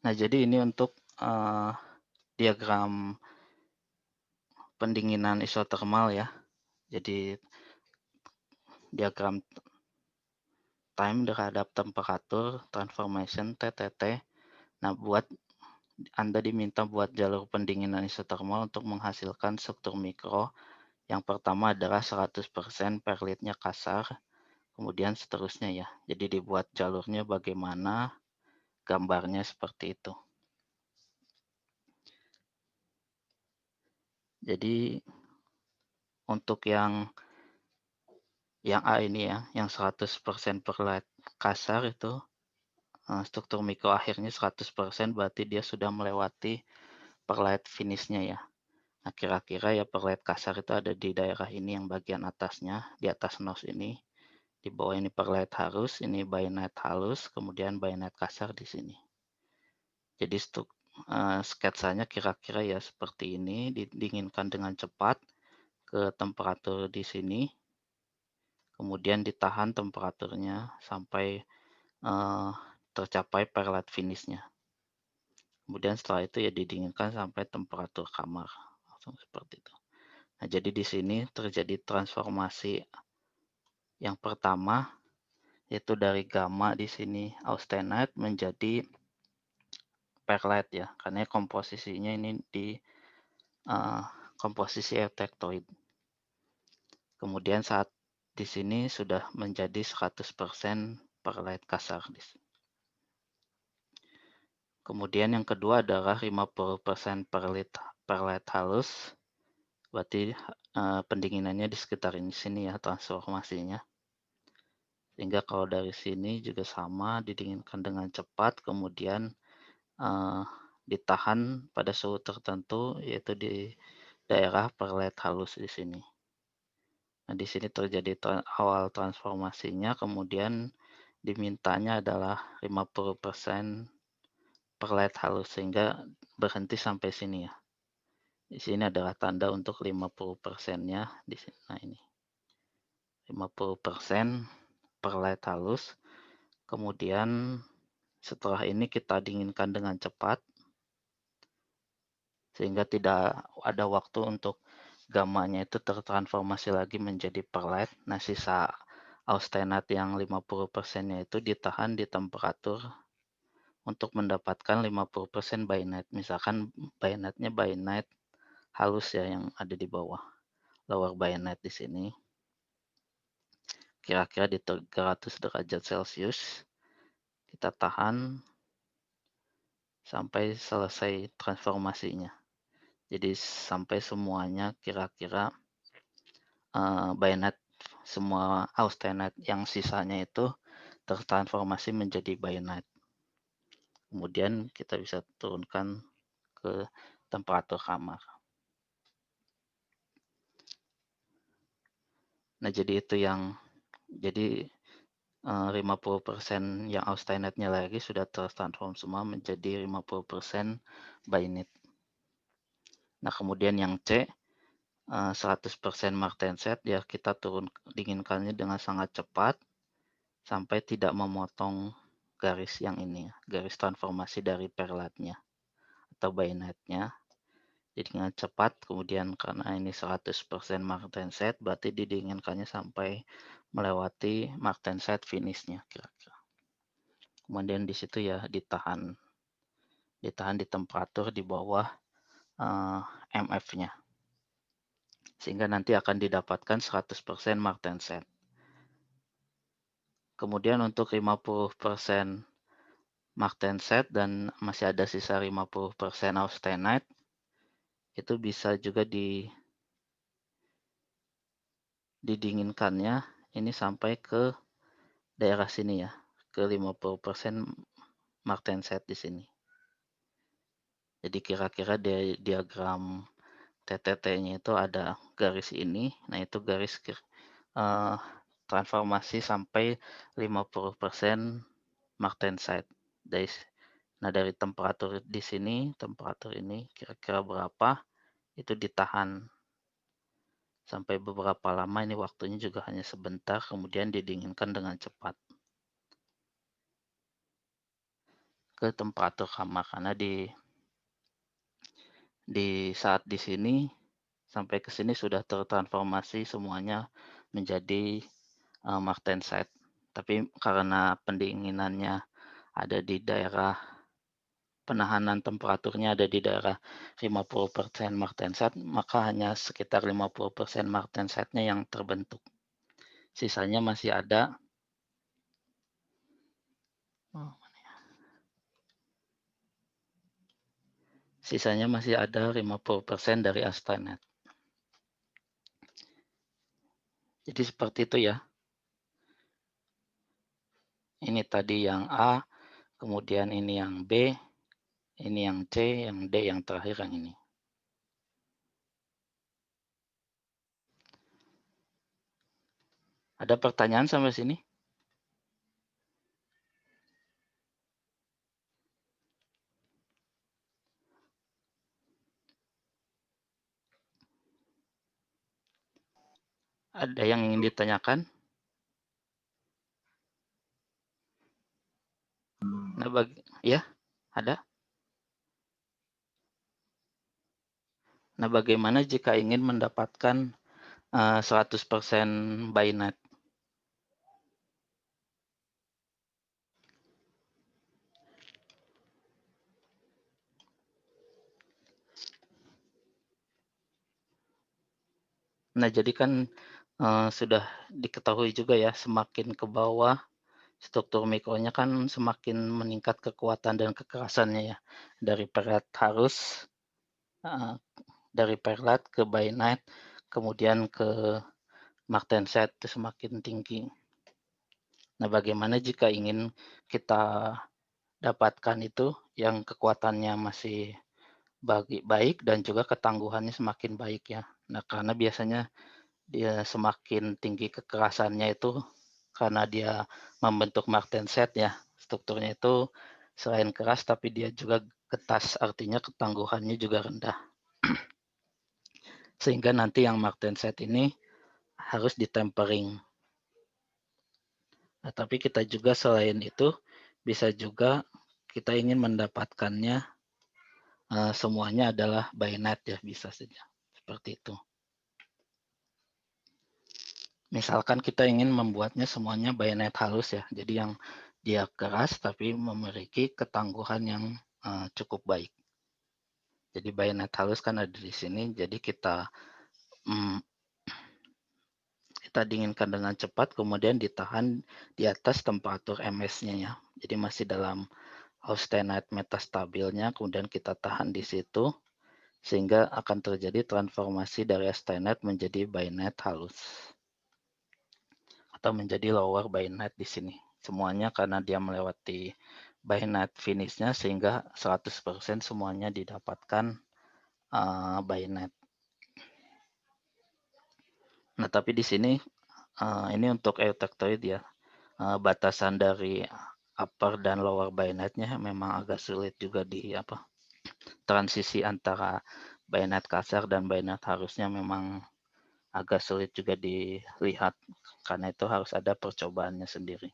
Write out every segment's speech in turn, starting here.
Nah, jadi ini untuk, diagram pendinginan isotermal ya. Jadi diagram time terhadap temperatur transformation TTT. Nah, Anda diminta buat jalur pendinginan isotermal untuk menghasilkan struktur mikro. Yang pertama adalah 100% perlitnya kasar, kemudian seterusnya ya. Jadi dibuat jalurnya bagaimana, gambarnya seperti itu. Jadi untuk yang A ini ya, yang 100% perlit kasar itu, struktur mikro akhirnya 100% berarti dia sudah melewati perlit finish-nya ya. Nah, kira-kira ya perlit kasar itu ada di daerah ini yang bagian atasnya, di atas nose ini. Di bawah ini perlit halus, ini bayonet halus, kemudian bayonet kasar di sini. Jadi sketsanya kira-kira ya seperti ini, didinginkan dengan cepat ke temperatur di sini, kemudian ditahan temperaturnya sampai tercapai perlit finish-nya. Kemudian setelah itu ya didinginkan sampai temperatur kamar, langsung seperti itu. Nah, jadi di sini terjadi transformasi yang pertama, yaitu dari gamma di sini austenite menjadi perlite ya, karena komposisinya ini di komposisi eutectoid. Kemudian saat di sini sudah menjadi 100% perlite kasar. Kemudian yang kedua adalah 50% perlite halus, berarti pendinginannya di sekitar sini ya transformasinya. Sehingga kalau dari sini juga sama, didinginkan dengan cepat, kemudian ditahan pada suhu tertentu, yaitu di daerah perlite halus di sini. Nah, di sini terjadi awal transformasinya, kemudian dimintanya adalah 50% perlite halus, sehingga berhenti sampai sini ya. Di sini adalah tanda untuk 50%-nya di sini. Nah, ini 50% perlite halus. Kemudian setelah ini kita dinginkan dengan cepat, sehingga tidak ada waktu untuk gammanya itu tertransformasi lagi menjadi perlite. Nah, sisa austenite yang 50%-nya itu ditahan di temperatur untuk mendapatkan 50% bayonet. Misalkan bayonetnya bayonet halus ya yang ada di bawah. Lower bayonet di sini. Kira-kira di 300 derajat Celcius. Kita tahan sampai selesai transformasinya. Jadi sampai semuanya kira-kira bayonet, semua austenite yang sisanya itu tertransformasi menjadi bayonet. Kemudian kita bisa turunkan ke temperatur kamar. Nah, jadi itu jadi 50% yang austenite-nya lagi sudah tertransform semua menjadi 50% bayonet. Nah, kemudian yang C, 100% martenset ya kita dinginkannya dengan sangat cepat sampai tidak memotong garis yang ini, garis transformasi dari perlatnya atau bayonetnya. Jadi dengan cepat, kemudian karena ini 100% martenset, berarti didinginkannya sampai melewati martenset finishnya kira-kira. Kemudian di situ ya ditahan di temperatur di bawah MF-nya. Sehingga nanti akan didapatkan 100% martenset. Kemudian untuk 50% martenset dan masih ada sisa 50% austenite, itu bisa juga didinginkannya ini sampai ke daerah sini ya, ke 50% martenset di sini. Jadi kira-kira diagram TTT-nya itu ada garis ini, nah itu garis transformasi sampai 50% martenset. Nah, dari temperatur di sini, temperatur ini kira-kira berapa, itu ditahan sampai beberapa lama, ini waktunya juga hanya sebentar, kemudian didinginkan dengan cepat. ke temperatur kamar, karena di saat di sini sampai ke sini sudah tertransformasi semuanya menjadi, Martensite. Tapi karena pendinginannya ada di daerah penahanan temperaturnya ada di daerah 50% Martensite, maka hanya sekitar 50% Martensite-nya yang terbentuk. Sisanya masih ada sisanya masih ada 50% dari austenite. Jadi seperti itu ya. Ini tadi yang A, kemudian ini yang B, ini yang C, yang D, yang terakhir yang ini. Ada pertanyaan sampai sini? Ada yang ingin ditanyakan? Nah, ya, ada. Nah, bagaimana jika ingin mendapatkan 100% Bainat? Nah, jadi kan sudah diketahui juga ya, semakin ke bawah struktur mikronya kan semakin meningkat kekuatan dan kekerasannya ya. Dari perlat halus, dari perlat ke bainite, kemudian ke martensite itu semakin tinggi. Nah, bagaimana jika ingin kita dapatkan itu yang kekuatannya masih baik dan juga ketangguhannya semakin baik ya. Nah, karena biasanya dia semakin tinggi kekerasannya itu karena dia membentuk martensite ya. Strukturnya itu selain keras tapi dia juga getas, artinya ketangguhannya juga rendah. Sehingga nanti yang martensite ini harus ditempering. Nah, tapi kita juga selain itu bisa juga kita ingin mendapatkannya semuanya adalah bainite ya, bisa saja seperti itu. Misalkan kita ingin membuatnya semuanya bainite halus ya, jadi yang dia keras tapi memiliki ketangguhan yang cukup baik. Jadi bainite halus kan ada di sini, jadi kita dinginkan dengan cepat, kemudian ditahan di atas temperatur MS-nya ya. Jadi masih dalam austenite metastabilnya, kemudian kita tahan di situ, sehingga akan terjadi transformasi dari austenite menjadi bainite halus. Atau menjadi lower bainite di sini. Semuanya karena dia melewati bainite finish-nya, sehingga 100% semuanya didapatkan bainite. Nah, tapi di sini ini untuk eutectoid ya. Batasan dari upper dan lower bainite-nya memang agak sulit juga di transisi antara bainite kasar dan bainite harusnya memang agak sulit juga dilihat karena itu harus ada percobaannya sendiri.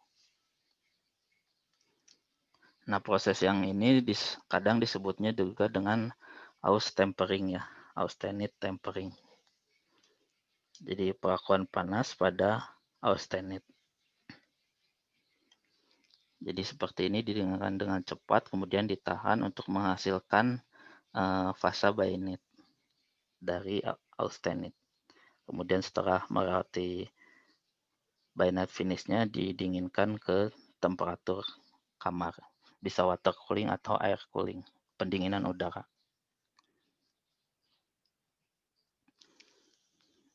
Nah, proses yang ini kadang disebutnya juga dengan austempering ya, austenite tempering. Jadi perakuan panas pada austenite. Jadi seperti ini didinginkan dengan cepat, kemudian ditahan untuk menghasilkan fasa bainite dari austenite. Kemudian setelah melewati bainite finish-nya didinginkan ke temperatur kamar. Bisa water cooling atau air cooling, pendinginan udara.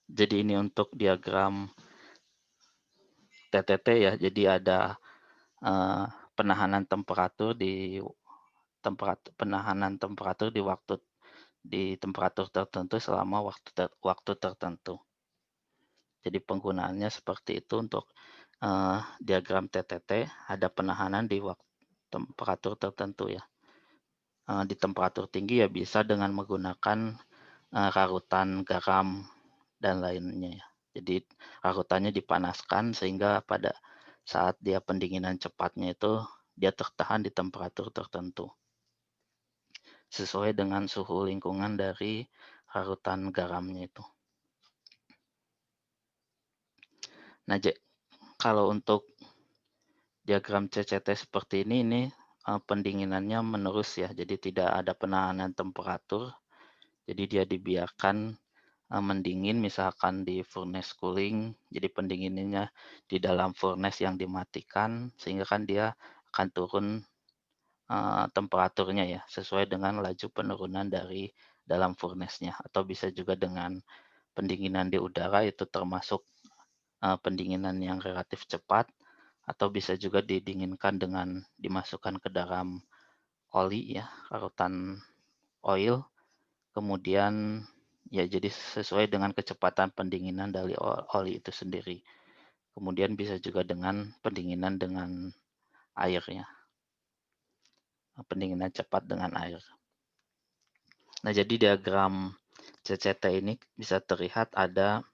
Jadi ini untuk diagram TTT ya. Jadi ada penahanan temperatur di temperatur tertentu selama waktu tertentu. Jadi penggunaannya seperti itu untuk diagram TTT, ada penahanan di temperatur tertentu ya. Di temperatur tinggi ya bisa dengan menggunakan rarutan garam dan lainnya ya. Jadi rarutannya dipanaskan sehingga pada saat dia pendinginan cepatnya itu dia tertahan di temperatur tertentu sesuai dengan suhu lingkungan dari larutan garamnya itu. Nah, kalau untuk diagram CCT seperti ini pendinginannya menerus ya, jadi tidak ada penahanan temperatur. Jadi dia dibiarkan mendingin misalkan di furnace cooling, jadi pendinginannya di dalam furnace yang dimatikan, sehingga kan dia akan turun temperaturnya ya, sesuai dengan laju penurunan dari dalam furnace-nya, atau bisa juga dengan pendinginan di udara, itu termasuk pendinginan yang relatif cepat, atau bisa juga didinginkan dengan dimasukkan ke dalam oli ya, larutan oil, kemudian ya jadi sesuai dengan kecepatan pendinginan dari oli itu sendiri. Kemudian bisa juga dengan pendinginan dengan air ya, pendinginan cepat dengan air. Nah, jadi diagram CCT ini bisa terlihat ada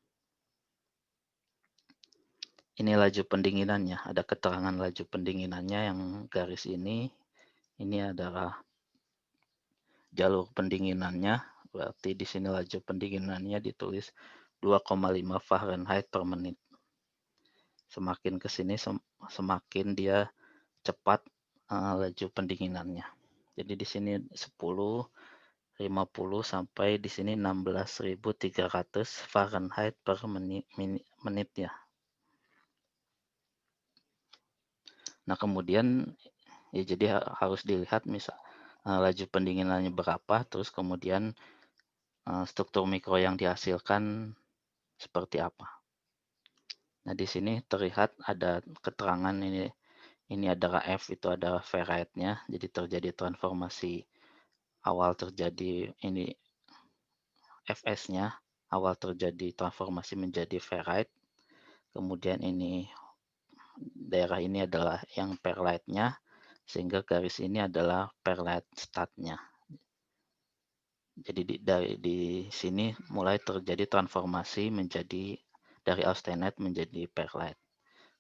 ini laju pendinginannya, ada keterangan laju pendinginannya yang garis ini adalah jalur pendinginannya, berarti di sini laju pendinginannya ditulis 2,5 Fahrenheit per menit. Semakin ke sini semakin dia cepat laju pendinginannya. Jadi di sini 10, 50 sampai di sini 16.300 Fahrenheit per menit ya. Nah, kemudian ya jadi harus dilihat misal laju pendinginannya berapa, terus kemudian struktur mikro yang dihasilkan seperti apa. Nah, di sini terlihat ada keterangan ini adalah F, itu adalah ferrite-nya, jadi terjadi transformasi awal terjadi ini Fs-nya, awal terjadi transformasi menjadi ferrite, kemudian ini daerah ini adalah yang perlite-nya, sehingga garis ini adalah perlite stat-nya. Jadi di sini mulai terjadi transformasi menjadi dari austenite menjadi perlite.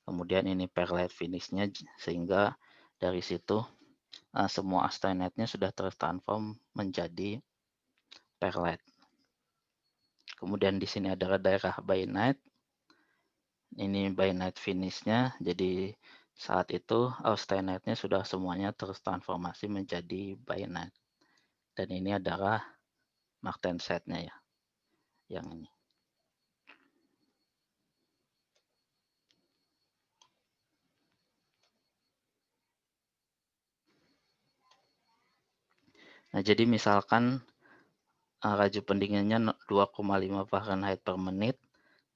Kemudian ini perlite finish-nya, sehingga dari situ semua austenite-nya sudah tertransform menjadi perlite. Kemudian di sini adalah daerah bainite. Ini bainite finish-nya, jadi saat itu austenite-nya sudah semuanya tertransformasi menjadi bainite. Dan ini adalah martenset-nya ya, yang ini. Nah, jadi misalkan laju pendinginannya 2,5 Fahrenheit per menit,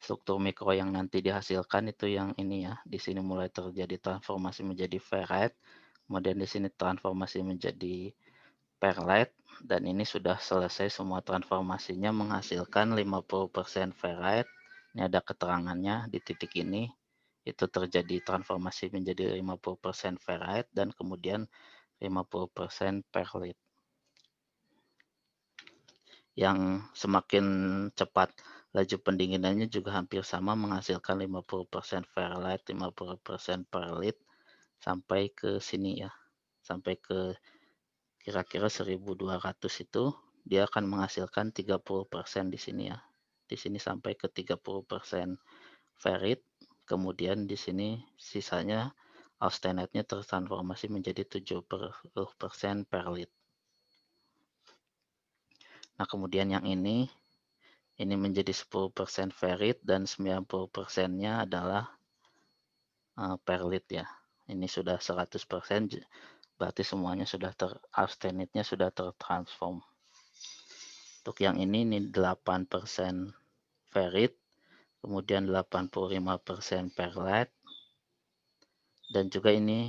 struktur mikro yang nanti dihasilkan itu yang ini ya, di sini mulai terjadi transformasi menjadi ferrite, kemudian di sini transformasi menjadi perlite, dan ini sudah selesai semua transformasinya menghasilkan 50% ferrite. Ini ada keterangannya di titik ini, itu terjadi transformasi menjadi 50% ferrite dan kemudian 50% perlite. Yang semakin cepat laju pendinginannya juga hampir sama, menghasilkan 50% ferrite, 50% perlite, sampai ke sini ya, sampai ke kira-kira 1200 itu dia akan menghasilkan 30% di sini ya. Di sini sampai ke 30% ferrite, kemudian di sini sisanya austenite-nya tertransformasi menjadi 70% perlite. Nah, kemudian yang ini menjadi 10% ferrite dan 90%-nya adalah perlite ya. Ini sudah 100%, berarti semuanya sudah austenite-nya sudah tertransform. Untuk yang ini 8% ferrite, kemudian 85% perlite, dan juga ini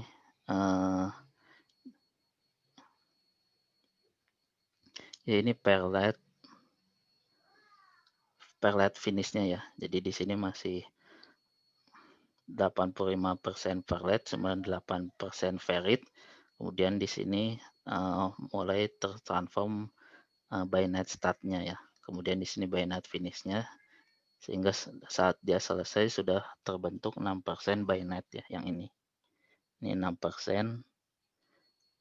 ya ini perlite finish-nya ya. Jadi di sini masih 85% perlite, 98% ferrite. Kemudian di sini mulai tertransform bainite start-nya ya. Kemudian di sini bainite finish-nya, sehingga saat dia selesai sudah terbentuk 6% bainite ya, yang ini. Ini 6%,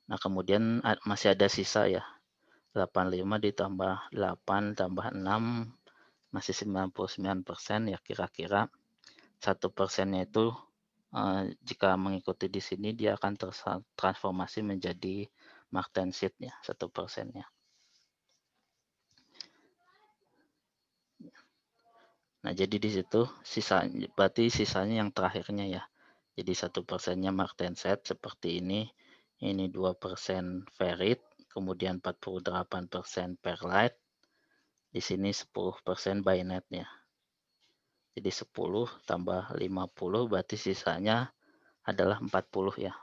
Nah, kemudian masih ada sisa ya, 85 ditambah 8 tambah 6 masih 99%, ya kira-kira 1%-nya itu jika mengikuti di sini dia akan transformasi menjadi martensit ya, 1%-nya. Nah, jadi di situ berarti sisanya yang terakhirnya ya. Jadi 1%-nya martenset seperti ini 2% ferrit, kemudian 48% perlite, di sini 10% bayonet ya. Jadi 10 tambah 50 berarti sisanya adalah 40 ya.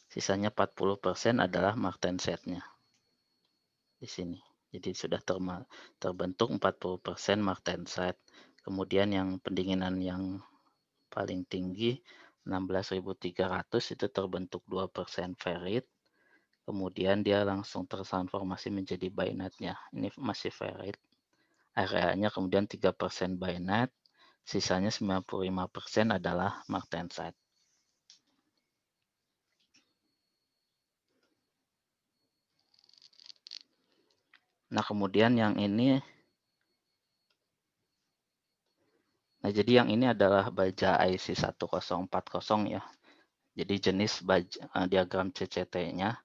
Sisanya 40% adalah martensetnya di sini. Jadi sudah terbentuk 40% martenset. Kemudian yang pendinginan yang paling tinggi 16.300 itu terbentuk 2% ferrit. Kemudian dia langsung tertransformasi menjadi bayonetnya. Ini masih ferrit. Areanya kemudian 3% bayonet, sisanya 95% adalah martensite. Nah, kemudian yang ini, nah jadi yang ini adalah baja IC1040 ya. Jadi jenis diagram CCT-nya,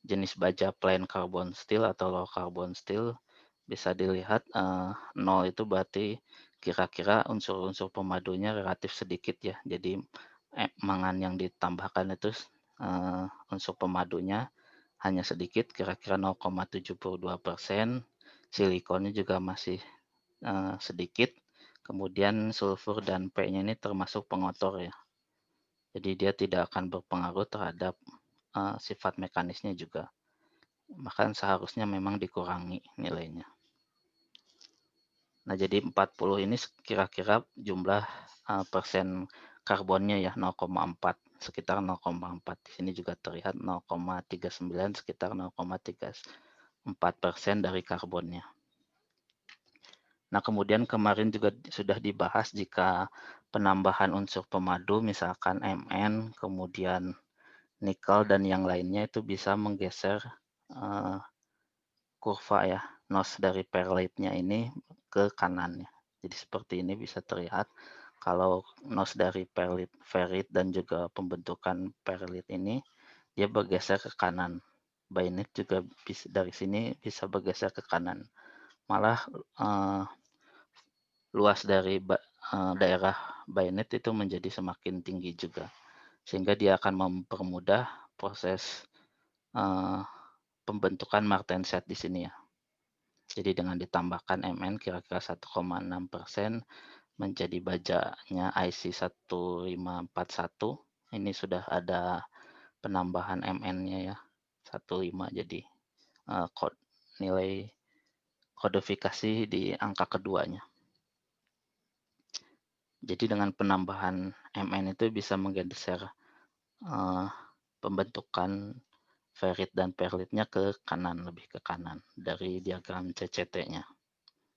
jenis baja plain carbon steel atau low carbon steel, bisa dilihat 0 itu berarti kira-kira unsur-unsur pemadunya relatif sedikit ya. Jadi mangan yang ditambahkan itu unsur pemadunya hanya sedikit, kira-kira 0,72%. Silikonnya juga masih sedikit. Kemudian sulfur dan P-nya ini termasuk pengotor ya. Jadi dia tidak akan berpengaruh terhadap sifat mekanisnya juga. Bahkan seharusnya memang dikurangi nilainya. Nah, jadi 40 ini kira-kira jumlah persen karbonnya ya 0,4, sekitar 0,4. Di sini juga terlihat 0,39, sekitar 0,34% dari karbonnya. Nah, kemudian kemarin juga sudah dibahas jika penambahan unsur pemadu misalkan Mn, kemudian nikel dan yang lainnya itu bisa menggeser kurva ya, nose dari perlite-nya ini ke kanannya. Jadi seperti ini bisa terlihat kalau nose dari ferrit dan juga pembentukan perlite ini dia bergeser ke kanan. Bayonet juga bisa, dari sini bisa bergeser ke kanan. Malah luas dari daerah bayonet itu menjadi semakin tinggi juga. Sehingga dia akan mempermudah proses pembentukan martenset di sini ya. Jadi dengan ditambahkan Mn kira-kira 1,6% menjadi bajanya IC1541. Ini sudah ada penambahan Mn-nya ya, 15, jadi nilai kodifikasi di angka keduanya. Jadi dengan penambahan Mn itu bisa menggeser pembentukan ferrit dan perlitnya ke kanan, lebih ke kanan dari diagram CCT-nya.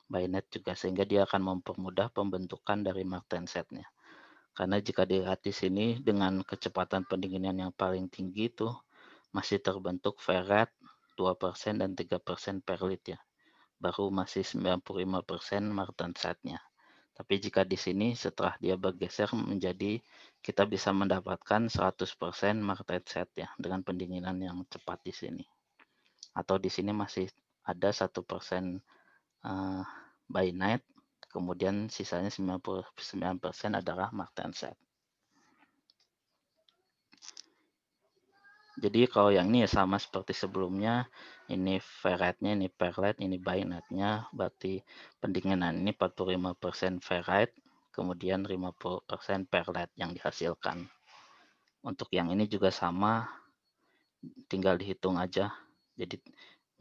Bayonet juga, sehingga dia akan mempermudah pembentukan dari martensetnya. Karena jika dilihat di sini dengan kecepatan pendinginan yang paling tinggi itu masih terbentuk ferret 2% dan 3% perlit ya. Baru masih 95% martensetnya. Tapi jika di sini setelah dia bergeser menjadi kita bisa mendapatkan 100% martenset ya dengan pendinginan yang cepat di sini. Atau di sini masih ada 1% bayonet, kemudian sisanya 99% adalah martenset. Jadi kalau yang ini ya sama seperti sebelumnya, ini ferritnya, ini perlite, ini bayonetnya, berarti pendinginan ini 45% ferrite, kemudian 50% perlite yang dihasilkan. Untuk yang ini juga sama, tinggal dihitung aja. Jadi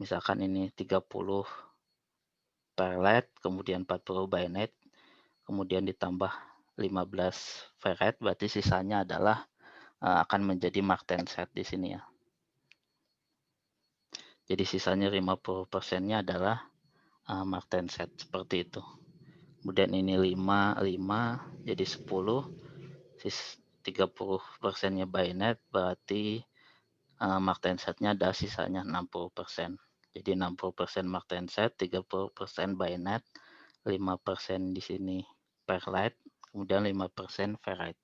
misalkan ini 30 perlite, kemudian 40 bayonet, kemudian ditambah 15 ferrite, berarti sisanya adalah akan menjadi martenset di sini ya. Jadi sisanya 50%-nya adalah martenset seperti itu. Kemudian ini 5 jadi 10, 30%-nya bayonet, berarti martensetnya ada sisanya 60%. Jadi 60% martenset, 30% bayonet, 5% di sini perlite, kemudian 5% ferrite.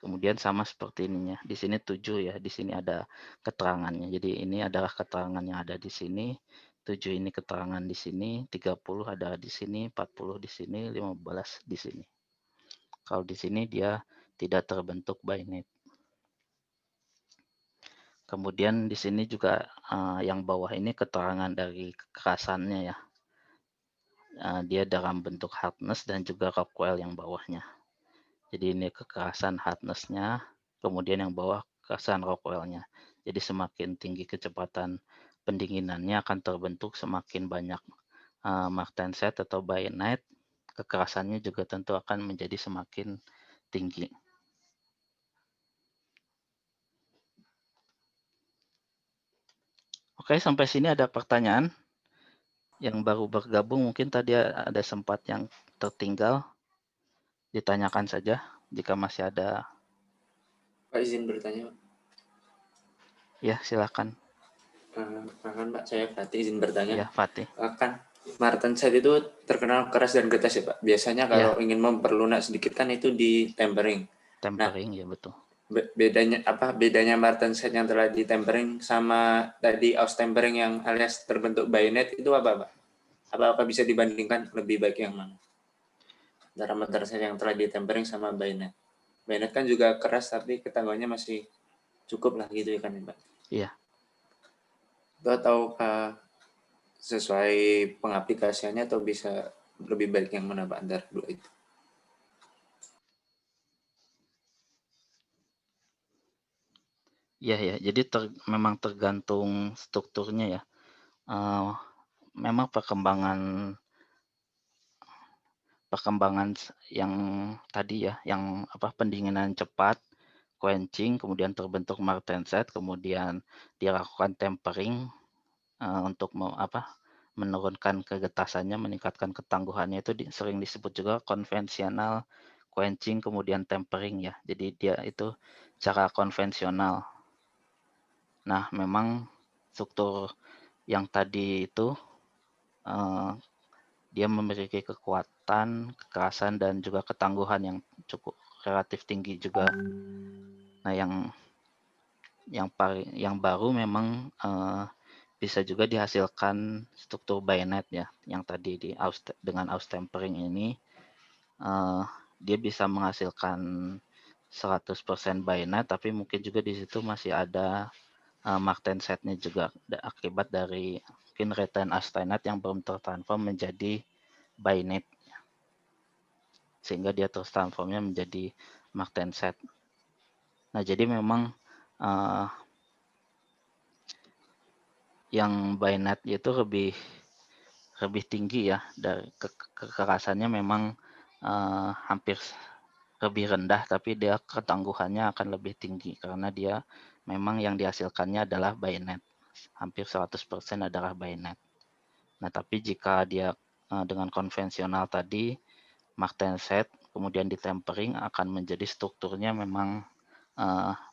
Kemudian sama seperti ininya. Di sini 7 ya, di sini ada keterangannya. Jadi ini adalah keterangan yang ada di sini. 7 ini keterangan di sini, 30 ada di sini, 40 di sini, 15 di sini. Kalau di sini dia tidak terbentuk bayonet. Kemudian di sini juga yang bawah ini keterangan dari kekerasannya ya. Dia dalam bentuk hardness dan juga Rockwell yang bawahnya. Jadi ini kekerasan hardness-nya, kemudian yang bawah kekerasan Rockwell-nya. Jadi semakin tinggi kecepatan pendinginannya akan terbentuk semakin banyak martenset atau bayonet, kekerasannya juga tentu akan menjadi semakin tinggi. Oke, sampai sini ada pertanyaan? Yang baru bergabung mungkin tadi ada sempat yang tertinggal, ditanyakan saja jika masih ada. Pak, izin bertanya, Pak. Ya, silakan. Pak, saya Fatih izin bertanya. Ya, Fatih. Kan martenset itu terkenal keras dan getas ya, Pak. Biasanya kalau ingin memperlunak sedikit kan itu di tempering. Tempering, ya betul. Bedanya martenset yang telah di tempering sama tadi aus tempering yang alias terbentuk bayonet itu apa, Pak? Apa bisa dibandingkan lebih baik yang mana? Antara martenset yang telah di tempering sama bayonet. Bayonet kan juga keras tapi ketangguhannya masih cukup lah gitu ya kan, Pak? Iya. Atau sesuai pengaplikasiannya atau bisa lebih baik yang mana Pak antara dua itu? Iya ya, jadi memang tergantung strukturnya ya. Memang perkembangan yang tadi ya, yang pendinginan cepat, quenching, kemudian terbentuk martenset, kemudian dilakukan tempering untuk menurunkan kegetasannya, meningkatkan ketangguhannya, itu sering disebut juga konvensional quenching kemudian tempering ya. Jadi dia itu cara konvensional. Nah, memang struktur yang tadi itu dia memiliki kekuatan, kekerasan, dan juga ketangguhan yang cukup relatif tinggi juga. Nah, yang baru memang bisa juga dihasilkan struktur bayonet ya, yang tadi dengan aus tempering ini dia bisa menghasilkan 100% bayonet, tapi mungkin juga di situ masih ada martensetnya juga akibat dari mungkin retain austenite yang belum tertransform menjadi bayonet, sehingga dia terus transformnya menjadi martenset. Nah, jadi memang yang bayonet itu lebih tinggi ya, dari kekerasannya memang hampir lebih rendah, tapi dia ketangguhannya akan lebih tinggi karena dia memang yang dihasilkannya adalah bayonet. Hampir 100% adalah bayonet. Nah, tapi jika dia dengan konvensional tadi, martenset, kemudian ditempering, akan menjadi strukturnya memang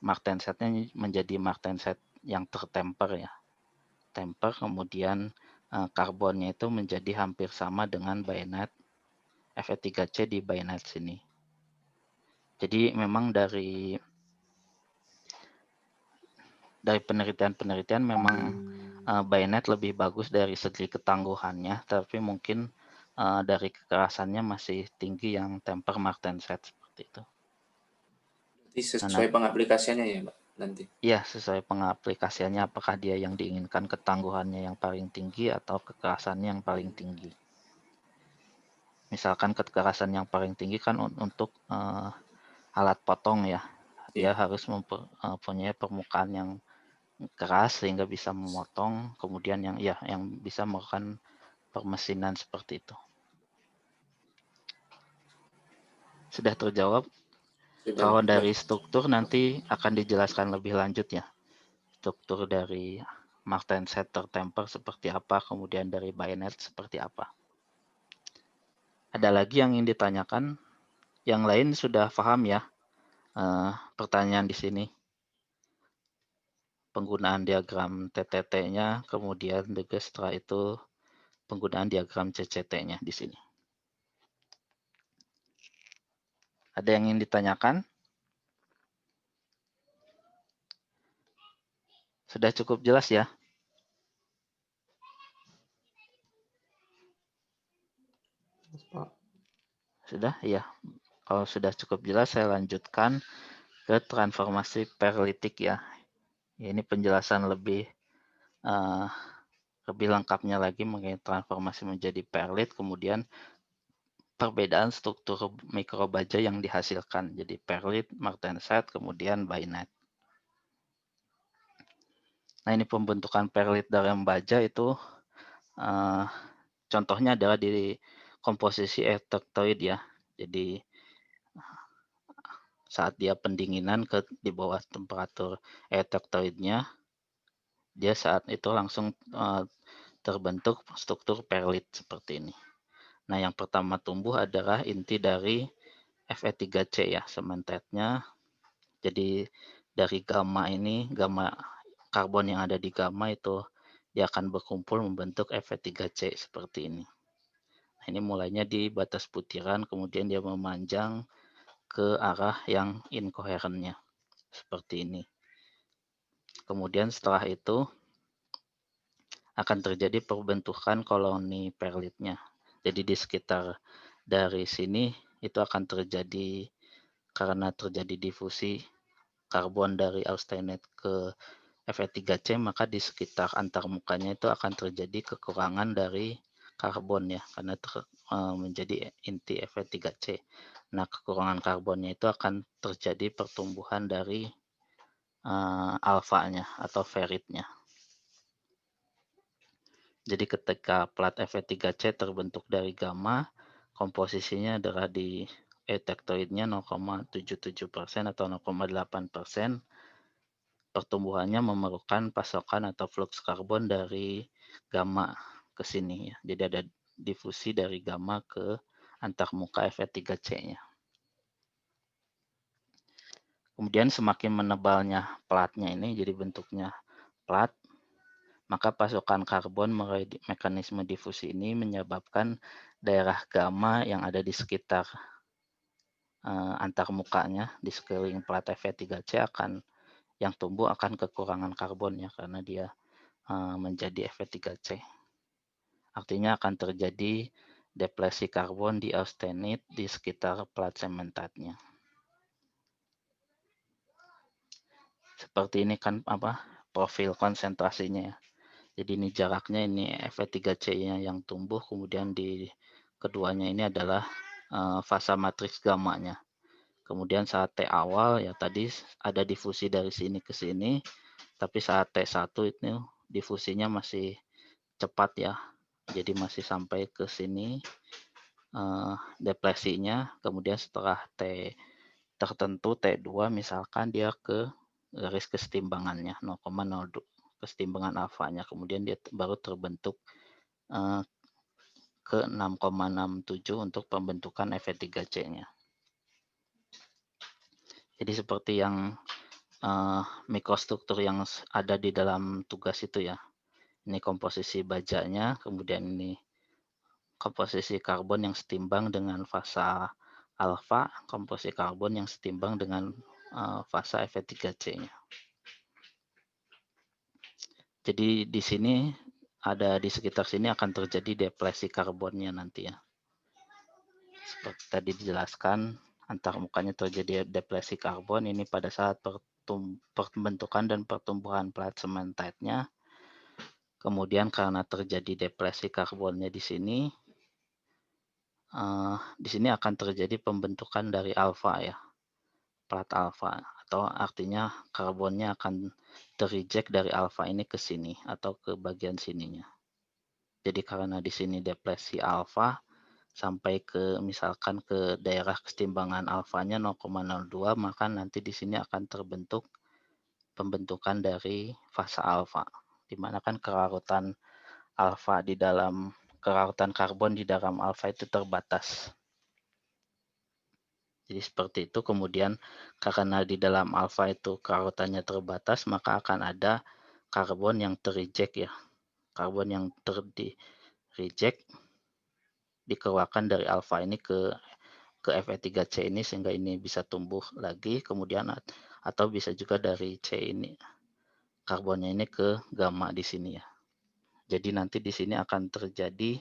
martensetnya menjadi martenset yang tertemper ya. Temper, kemudian karbonnya itu menjadi hampir sama dengan bayonet Fe3C di bayonet sini. Jadi memang dari penelitian memang bayonet lebih bagus dari segi ketangguhannya, tapi mungkin dari kekerasannya masih tinggi yang temper martenset seperti itu. Jadi sesuai pengaplikasiannya ya Pak nanti? Iya, sesuai pengaplikasiannya, apakah dia yang diinginkan ketangguhannya yang paling tinggi atau kekerasannya yang paling tinggi. Misalkan kekerasan yang paling tinggi kan untuk alat potong ya, dia harus mempunyai permukaan yang keras sehingga bisa memotong, kemudian yang bisa melakukan permesinan seperti itu. Sudah terjawab? Kalau dari struktur nanti akan dijelaskan lebih lanjut ya. Struktur dari martenset tertemper seperti apa, kemudian dari bayonet seperti apa. Ada lagi yang ingin ditanyakan? Yang lain sudah paham ya pertanyaan di sini? Penggunaan diagram TTT-nya, kemudian juga setelah itu penggunaan diagram CCT-nya di sini. Ada yang ingin ditanyakan? Sudah cukup jelas ya? Sudah? Iya. Kalau sudah cukup jelas, saya lanjutkan ke transformasi perlitik ya. Ini penjelasan lebih lengkapnya lagi mengenai transformasi menjadi perlit, kemudian perbedaan struktur mikrobaja yang dihasilkan. Jadi perlit, martenset, kemudian bainite. Nah, ini pembentukan perlit dalam baja itu contohnya adalah di komposisi etektoid ya. Jadi saat dia pendinginan di bawah temperatur etektoidnya, dia saat itu langsung terbentuk struktur perlit seperti ini. Nah, yang pertama tumbuh adalah inti dari Fe3C ya, sementetnya. Jadi dari gamma ini, gamma karbon yang ada di gamma itu dia akan berkumpul membentuk Fe3C seperti ini. Nah, ini mulainya di batas butiran, kemudian dia memanjang ke arah yang inkoherennya seperti ini. Kemudian setelah itu akan terjadi pembentukan koloni perlitnya. Jadi di sekitar dari sini itu akan terjadi karena terjadi difusi karbon dari austenite ke Fe3C, maka di sekitar antarmukanya itu akan terjadi kekurangan dari karbon ya, karena menjadi inti Fe3C. Nah, kekurangan karbonnya itu akan terjadi pertumbuhan dari alfanya atau feritnya. Jadi ketika plat Fe3C terbentuk dari gamma, komposisinya adalah di etektoidnya 0,77% atau 0,8%. Pertumbuhannya memerlukan pasokan atau fluks karbon dari gamma ke sini ya. Jadi ada difusi dari gamma ke antarmuka Fe3C-nya. Kemudian semakin menebalnya platnya ini, jadi bentuknya plat, maka pasokan karbon melalui mekanisme difusi ini menyebabkan daerah gamma yang ada di sekitar antarmukanya di sekeliling plat Fe3C yang tumbuh akan kekurangan karbon ya, karena dia menjadi Fe3C. Artinya akan terjadi deplesi karbon di austenite di sekitar plat sementatnya. Seperti ini kan profil konsentrasinya ya. Jadi ini jaraknya, ini Fe3C-nya yang tumbuh, kemudian di keduanya ini adalah fasa matriks gamma-nya. Kemudian saat T awal ya tadi ada difusi dari sini ke sini, tapi saat T1 itu difusinya masih cepat ya. Jadi masih sampai ke sini depresinya, kemudian setelah T tertentu T2 misalkan dia ke garis kesetimbangannya 0,02 kesetimbangan alfanya, kemudian dia baru terbentuk ke 6,67 untuk pembentukan Fe3C-nya. Jadi seperti yang mikrostruktur yang ada di dalam tugas itu ya. Ini komposisi bajanya, kemudian ini komposisi karbon yang setimbang dengan fasa alfa, komposisi karbon yang setimbang dengan fasa Fe3C-nya. Jadi di sini di sekitar sini akan terjadi depresi karbonnya nanti ya. Seperti tadi dijelaskan, antarmukanya terjadi depresi karbon ini pada saat pembentukan dan pertumbuhan plat sementite-nya. Kemudian karena terjadi depresi karbonnya di sini akan terjadi pembentukan dari alfa ya, plat alfa, atau artinya karbonnya akan terreject dari alfa ini ke sini atau ke bagian sininya. Jadi karena di sini depresi alfa sampai ke misalkan ke daerah kesetimbangan alfanya 0,02, maka nanti di sini akan terbentuk pembentukan dari fasa alfa, di mana kan kerarutan alfa di dalam kerarutan karbon di dalam alfa itu terbatas. Jadi seperti itu, kemudian karena di dalam alfa itu karatannya terbatas, maka akan ada karbon yang ter-reject ya. Karbon yang reject dikeluarkan dari alfa ini ke Fe3C ini sehingga ini bisa tumbuh lagi, kemudian atau bisa juga dari C ini karbonnya ini ke gamma di sini ya. Jadi nanti di sini akan terjadi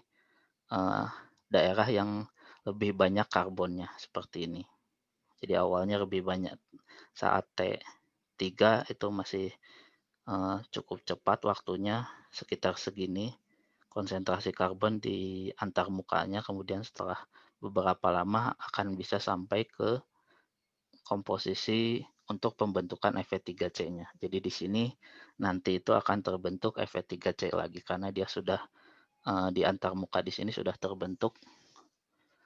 daerah yang lebih banyak karbonnya seperti ini. Jadi awalnya lebih banyak saat T3 itu masih cukup cepat waktunya sekitar segini konsentrasi karbon di antarmukanya, kemudian setelah beberapa lama akan bisa sampai ke komposisi untuk pembentukan Fe3C-nya. Jadi di sini nanti itu akan terbentuk Fe3C lagi karena dia sudah di antarmuka di sini sudah terbentuk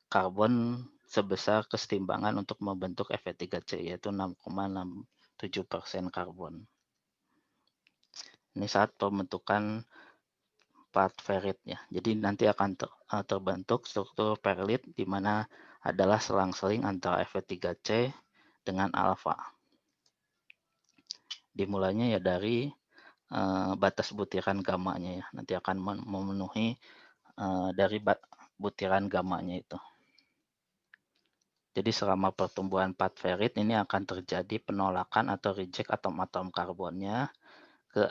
karbon sebesar kesetimbangan untuk membentuk Fe3C yaitu 6,67% karbon. Ini saat pembentukan plat ferrit ya. Jadi nanti akan terbentuk struktur perlit di mana adalah selang-seling antara Fe3C dengan alfa. Dimulainya ya dari batas butiran gamanya ya. Nanti akan memenuhi dari butiran gamanya itu. Jadi selama pertumbuhan plat ferrit ini akan terjadi penolakan atau reject atom-atom karbonnya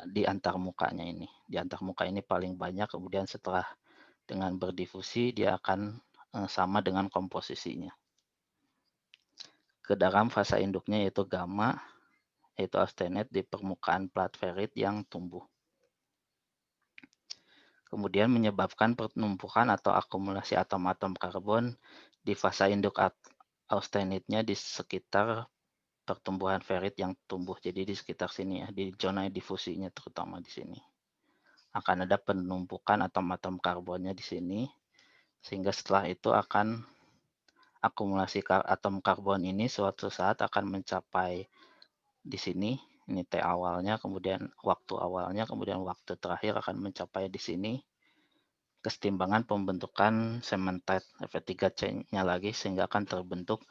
di antarmukanya ini. Di antarmuka ini paling banyak, kemudian setelah dengan berdifusi dia akan sama dengan komposisinya. Ke dalam fase induknya yaitu gamma, yaitu austenite di permukaan plat ferrit yang tumbuh. Kemudian menyebabkan penumpukan atau akumulasi atom-atom karbon di fase induk austenite-nya di sekitar pertumbuhan ferrit yang tumbuh. Jadi di sekitar sini ya, di zona difusinya terutama di sini. Akan ada penumpukan atom-atom karbonnya di sini, sehingga setelah itu akan akumulasi atom karbon ini suatu saat akan mencapai di sini, ini T awalnya, kemudian waktu awalnya, kemudian waktu terakhir akan mencapai di sini, kesetimbangan pembentukan cementite Fe3C-nya lagi sehingga akan terbentuk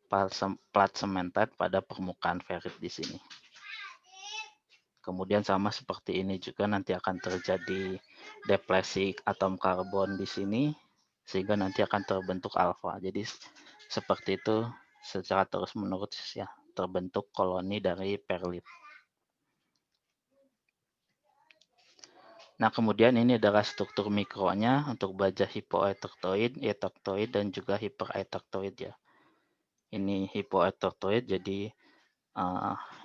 plat cementite pada permukaan ferrit di sini. Kemudian sama seperti ini juga nanti akan terjadi depresi atom karbon di sini sehingga nanti akan terbentuk alfa. Jadi seperti itu secara terus-menerus ya terbentuk koloni dari perlit. Nah, kemudian ini adalah struktur mikronya untuk baja hipoetektoid, etektoid, dan juga hiperetektoid ya. Ini hipoetektoid, jadi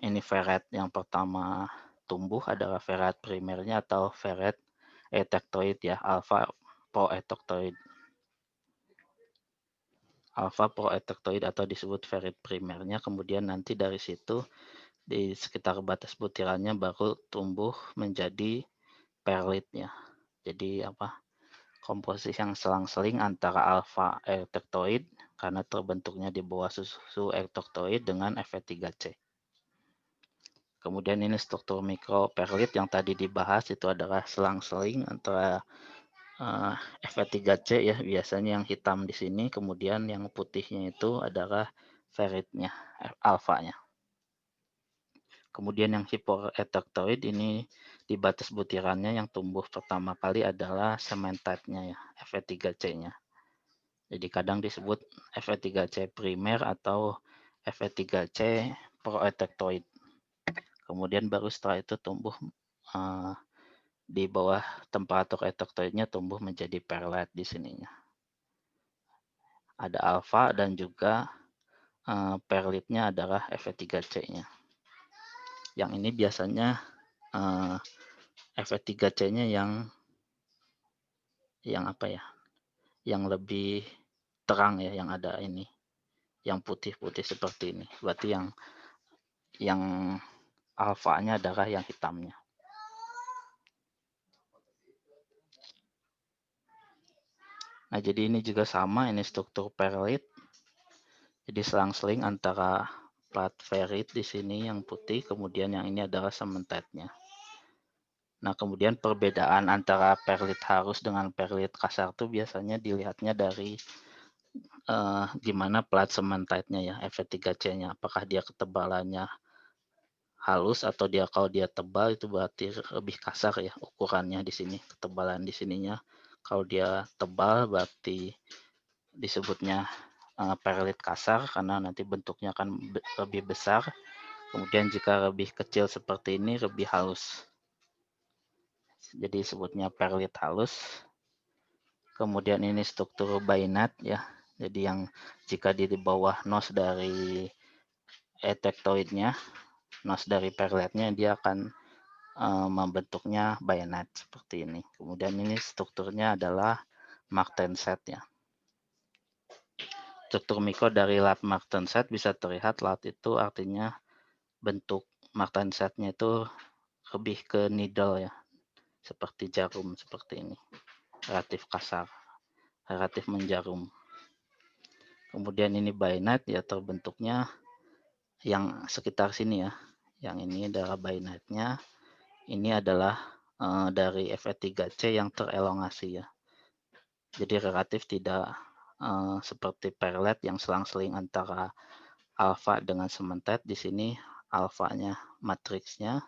ini ferret yang pertama tumbuh adalah ferret primernya atau ferret etektoid ya, alpha proetektoid. Alpha proetektoid atau disebut ferret primernya, kemudian nanti dari situ di sekitar batas butirannya baru tumbuh menjadi perlitnya. Jadi komposisi yang selang-seling antara alfa etektoid karena terbentuknya di bawah susu etektoid dengan Fe3C. Kemudian ini struktur mikro perlit yang tadi dibahas itu adalah selang-seling antara Fe3C ya, biasanya yang hitam di sini, kemudian yang putihnya itu adalah ferritnya, alfanya. Kemudian yang hipoetektoid ini di batas butirannya yang tumbuh pertama kali adalah cementite-nya ya, Fe3C-nya. Jadi kadang disebut Fe3C primer atau Fe3C proetektoid. Kemudian baru setelah itu tumbuh di bawah temperatur etektoidnya tumbuh menjadi perlet di sininya. Ada alfa dan juga perlitnya adalah Fe3C-nya. Yang ini biasanya Fe3C-nya yang yang lebih terang ya, yang ada ini, yang putih-putih seperti ini. Berarti yang alfanya adalah yang hitamnya. Nah, jadi ini juga sama, ini struktur perlit. Jadi selang-seling antara plat ferrit di sini yang putih, kemudian yang ini adalah cementite-nya. Nah, kemudian perbedaan antara perlit halus dengan perlit kasar itu biasanya dilihatnya dari gimana plat cementite-nya ya, Fe3C-nya. Apakah dia ketebalannya halus atau kalau dia tebal itu berarti lebih kasar ya ukurannya di sini, ketebalan di sininya. Kalau dia tebal berarti disebutnya perlit kasar karena nanti bentuknya akan lebih besar. Kemudian jika lebih kecil seperti ini lebih halus. Jadi sebutnya perlit halus. Kemudian ini struktur bainat ya. Jadi yang jika di bawah nose dari etektoidnya, nose dari perletnya, dia akan membentuknya bainat seperti ini. Kemudian ini strukturnya adalah martenset ya. Struktur mikro dari lat martenset bisa terlihat. Lat itu artinya bentuk martensetnya itu lebih ke needle ya, seperti jarum seperti ini, relatif kasar, relatif menjarum. Kemudian ini bainat ya, terbentuknya yang sekitar sini ya. Yang ini adalah bainatnya. Ini adalah dari Fe3C yang terelongasi ya. Jadi relatif tidak seperti perlet yang selang-seling antara alfa dengan sementet. Di sini alfanya matriksnya,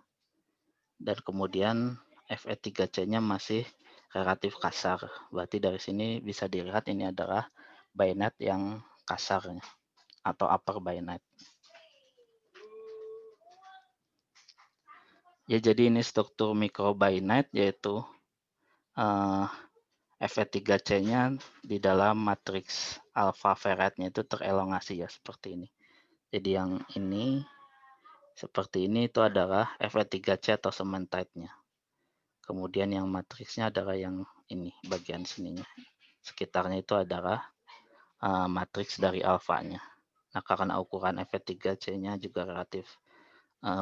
dan kemudian Fe3C-nya masih relatif kasar. Berarti dari sini bisa dilihat ini adalah bainat yang kasarnya atau upper bainat. Ya, jadi ini struktur microbainat, yaitu Fe3C-nya di dalam matriks alpha ferretnya itu terelongasi ya, seperti ini. Jadi yang ini seperti ini itu adalah Fe3C atau cementite-nya. Kemudian yang matriksnya adalah yang ini, bagian sininya. Sekitarnya itu adalah matriks dari alfanya. Nah, karena ukuran Fe3C-nya juga relatif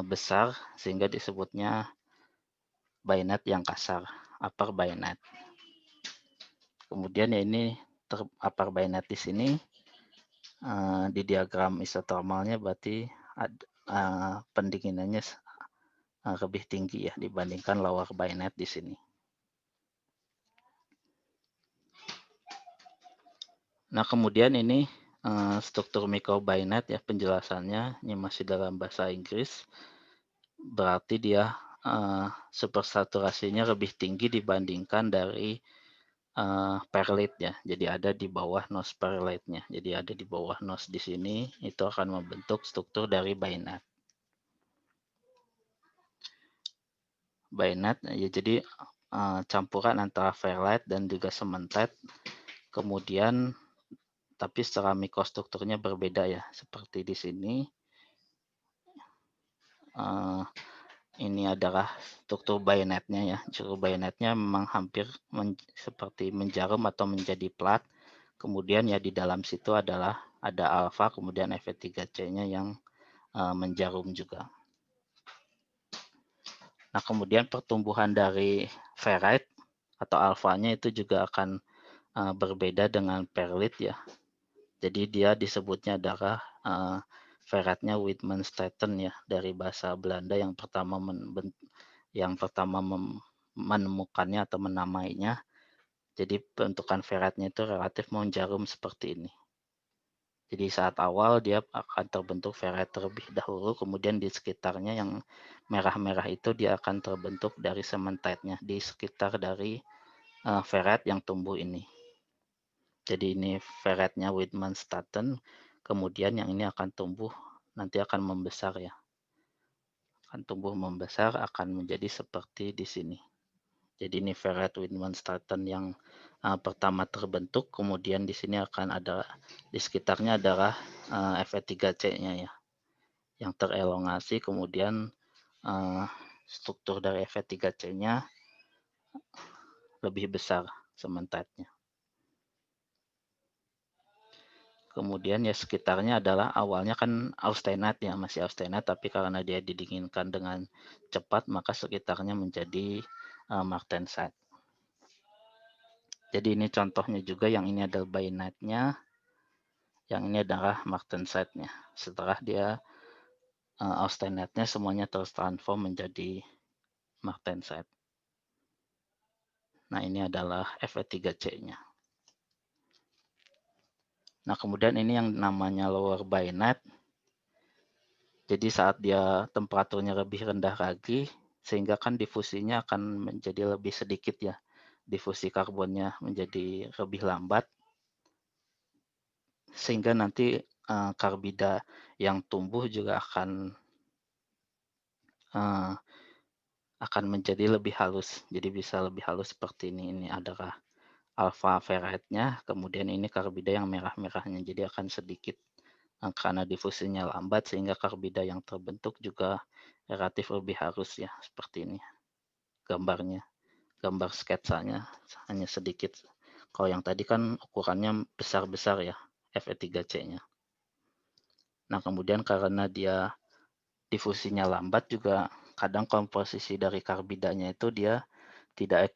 besar, sehingga disebutnya bainat yang kasar, upper bainat. Kemudian ya ini upper bainat di sini di diagram isotermalnya berarti pendinginannya lebih tinggi ya dibandingkan lower bainat di sini. Nah, kemudian ini struktur microbainat ya, penjelasannya ini masih dalam bahasa Inggris. Berarti dia supersaturasinya lebih tinggi dibandingkan dari perlit ya. Jadi ada di bawah nose perlitnya. Jadi ada di bawah nose di sini, itu akan membentuk struktur dari bainat. Bainat ya, jadi campuran antara ferrite dan juga cementite. Kemudian tapi secara mikrostrukturnya berbeda ya, seperti di sini. Ini adalah struktur bainatnya ya. Struktur bainatnya memang hampir seperti menjarum atau menjadi plat. Kemudian ya di dalam situ adalah ada alfa, kemudian Fe3C-nya yang menjarum juga. Nah, kemudian pertumbuhan dari ferrite atau alfanya itu juga akan berbeda dengan perlit ya. Jadi dia disebutnya adalah ferrite-nya Widmanstätten ya, dari bahasa Belanda yang pertama menemukannya atau menamainya. Jadi bentukan ferrite-nya itu relatif menjarum seperti ini. Jadi saat awal dia akan terbentuk ferrite terlebih dahulu, kemudian di sekitarnya yang merah-merah itu dia akan terbentuk dari cementite-nya di sekitar dari ferrite yang tumbuh ini. Jadi ini ferrite-nya Widmanstätten, kemudian yang ini akan tumbuh, nanti akan membesar ya. Akan tumbuh membesar, akan menjadi seperti di sini. Jadi ini ferrite Widmanstätten yang pertama terbentuk, kemudian di sini akan ada di sekitarnya adalah Fe3C-nya ya, yang terelongasi, kemudian struktur dari Fe3C-nya lebih besar cementite-nya. Kemudian ya sekitarnya adalah awalnya kan austenite ya, masih austenite, tapi karena dia didinginkan dengan cepat maka sekitarnya menjadi martensite. Jadi ini contohnya juga, yang ini adalah bainite-nya, yang ini adalah martensite-nya. Setelah dia austenite-nya semuanya tertransform menjadi martensite. Nah, ini adalah Fe3C-nya. Nah, kemudian ini yang namanya lower by net. Jadi saat dia temperaturnya lebih rendah lagi, sehingga kan difusinya akan menjadi lebih sedikit ya. Difusi karbonnya menjadi lebih lambat, sehingga nanti karbida yang tumbuh juga akan menjadi lebih halus. Jadi bisa lebih halus seperti ini. Ini adalah alpha ferrite-nya, kemudian ini karbida yang merah-merahnya. Jadi akan sedikit karena difusinya lambat sehingga karbida yang terbentuk juga relatif lebih halus ya, seperti ini gambarnya. Gambar sketsanya hanya sedikit. Kalau yang tadi kan ukurannya besar-besar ya, Fe3C-nya. Nah, kemudian karena dia difusinya lambat juga kadang komposisi dari karbidanya itu dia tidak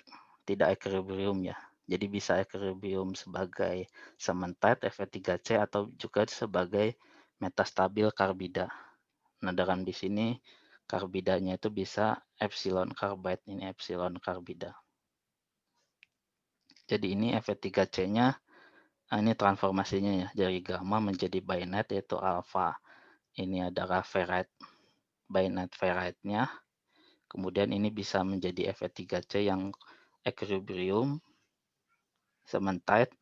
equilibrium ya. Jadi bisa equilibrium sebagai cementite Fe3C atau juga sebagai metastabil karbida. Nah, dalam di sini karbidanya itu bisa epsilon carbide, ini epsilon karbida. Jadi ini Fe3C-nya, ini transformasinya ya, dari gamma menjadi bayonet yaitu alpha. Ini adalah ferrite, bayonet ferrite-nya. Kemudian ini bisa menjadi Fe3C yang equilibrium, cementite.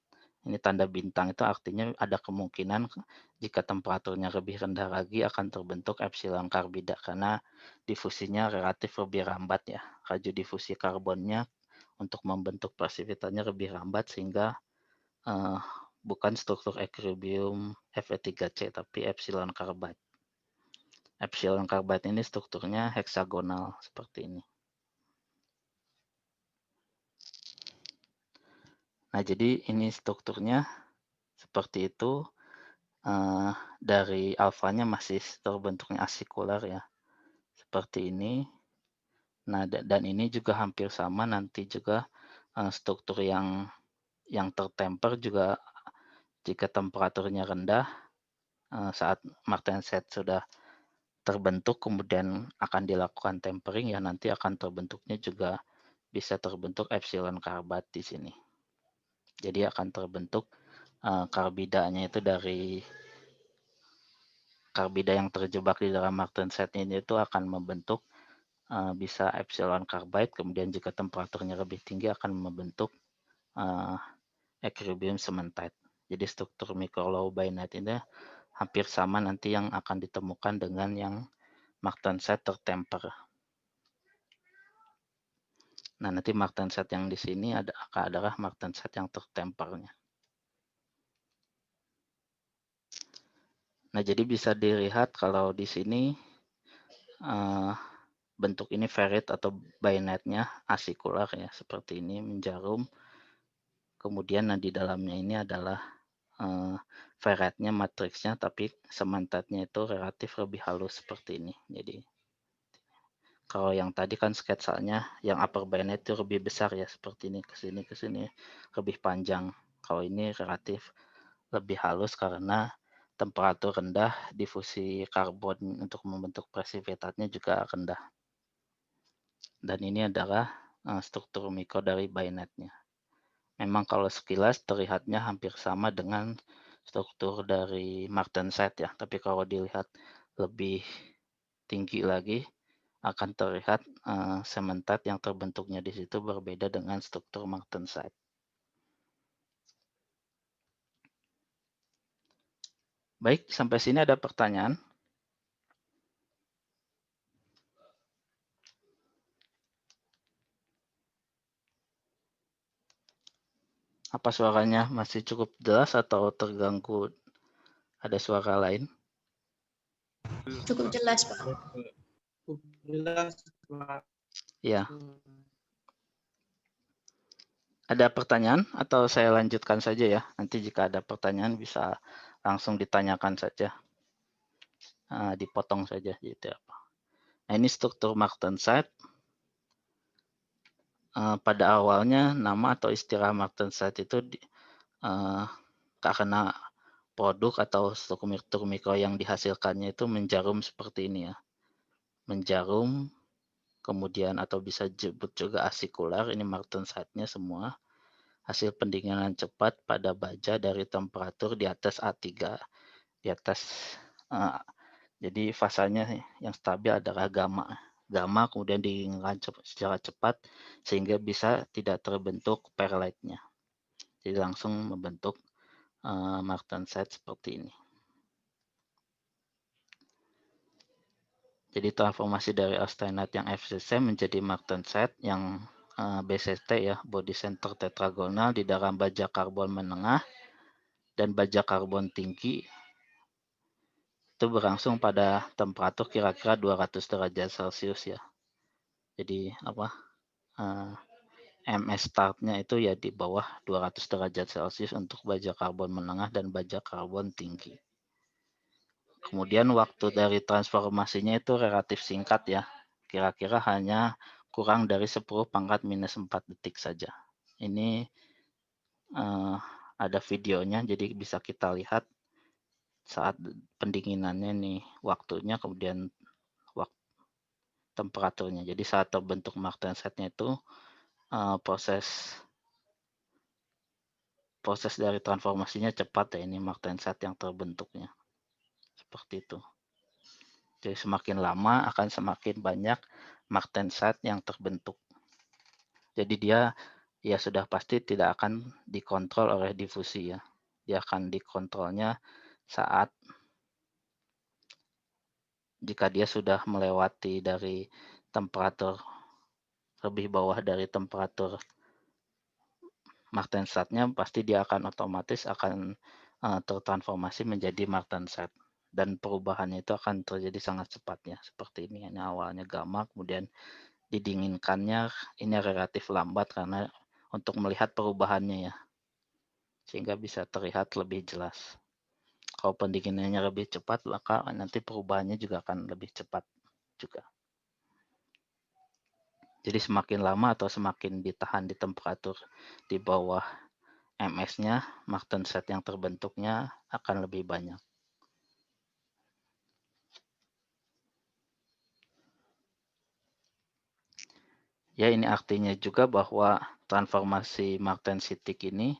Ini tanda bintang itu artinya ada kemungkinan jika temperaturnya lebih rendah lagi akan terbentuk epsilon karbida karena difusinya relatif lebih lambat ya. Laju difusi karbonnya untuk membentuk presipitatnya lebih lambat sehingga bukan struktur equilibrium Fe3C tapi epsilon carbide. Epsilon carbide ini strukturnya heksagonal seperti ini. Nah, jadi ini strukturnya seperti itu. Dari alfanya masih terbentuknya asikular ya, seperti ini. Nah, dan ini juga hampir sama nanti juga struktur yang tertemper juga jika temperaturnya rendah saat martenset sudah terbentuk kemudian akan dilakukan tempering ya nanti akan terbentuknya juga bisa terbentuk epsilon carbide di sini. Jadi akan terbentuk karbidanya itu dari karbida yang terjebak di dalam martenset ini itu akan membentuk bisa epsilon carbide, kemudian jika temperaturnya lebih tinggi akan membentuk equilibrium cementite. Jadi struktur microlow bayonet ini hampir sama nanti yang akan ditemukan dengan yang martenset tertemper. Nah, nanti martenset yang di sini adalah martenset yang tertempernya. Nah, jadi bisa dilihat kalau di sini bentuk ini ferrite atau bayonetnya asikular ya, seperti ini menjarum. Kemudian di dalamnya ini adalah ferrite-nya, matriksnya, tapi cementite-nya itu relatif lebih halus seperti ini. Jadi kalau yang tadi kan sketsanya yang upper bayonet itu lebih besar ya, seperti ini ke sini lebih panjang. Kalau ini relatif lebih halus karena temperatur rendah, difusi karbon untuk membentuk presipitatnya juga rendah. Dan ini adalah struktur mikro dari bayonetnya. Memang kalau sekilas terlihatnya hampir sama dengan struktur dari martenset ya, tapi kalau dilihat lebih tinggi lagi akan terlihat cementite yang terbentuknya di situ berbeda dengan struktur martenset. Baik, sampai sini ada pertanyaan? Apa suaranya masih cukup jelas atau terganggu? Ada suara lain? Cukup jelas, Pak. Cukup jelas, Pak. Ya. Ada pertanyaan atau saya lanjutkan saja ya? Nanti jika ada pertanyaan bisa langsung ditanyakan saja. Dipotong saja gitu apa. Nah, ini struktur martenset. Pada awalnya nama atau istilah martenset itu karena produk atau struktur mikro yang dihasilkannya itu menjarum seperti ini ya. Menjarum, kemudian atau bisa disebut juga asikular, ini martensetnya semua. hasil pendinginan cepat pada baja dari temperatur di atas A3. Di atas, jadi fasanya yang stabil adalah gamma. Gamma kemudian dinginkan secara cepat sehingga bisa tidak terbentuk perlite-nya. Jadi langsung membentuk martensite seperti ini. Jadi transformasi dari austenite yang FCC menjadi martensite yang BCT ya, body center tetragonal di dalam baja karbon menengah dan baja karbon tinggi itu berlangsung pada temperatur kira-kira 200 derajat Celcius ya. Jadi apa? MS startnya itu ya di bawah 200 derajat Celcius untuk baja karbon menengah dan baja karbon tinggi. Kemudian waktu dari transformasinya itu relatif singkat ya. Kira-kira hanya kurang dari 10 pangkat minus 4 detik saja. Ini ada videonya, jadi bisa kita lihat saat pendinginannya nih waktunya, kemudian temperaturnya. Jadi saat terbentuk martensite-nya itu proses dari transformasinya cepat ya, ini martensite yang terbentuknya. Seperti itu. Jadi semakin lama akan semakin banyak martensite yang terbentuk. Jadi dia ya sudah pasti tidak akan dikontrol oleh difusi ya. Dia akan dikontrolnya saat jika dia sudah melewati dari temperatur lebih bawah dari temperatur martensite-nya, pasti dia akan otomatis akan tertransformasi menjadi martensite. Dan perubahannya itu akan terjadi sangat cepat ya, seperti ini. Ini awalnya gamma, kemudian didinginkannya ini relatif lambat karena untuk melihat perubahannya ya, sehingga bisa terlihat lebih jelas. Kalau pendinginannya lebih cepat, maka nanti perubahannya juga akan lebih cepat juga. Jadi semakin lama atau semakin ditahan di temperatur di bawah MS-nya, martensite yang terbentuknya akan lebih banyak. Ya, ini artinya juga bahwa transformasi martensitik ini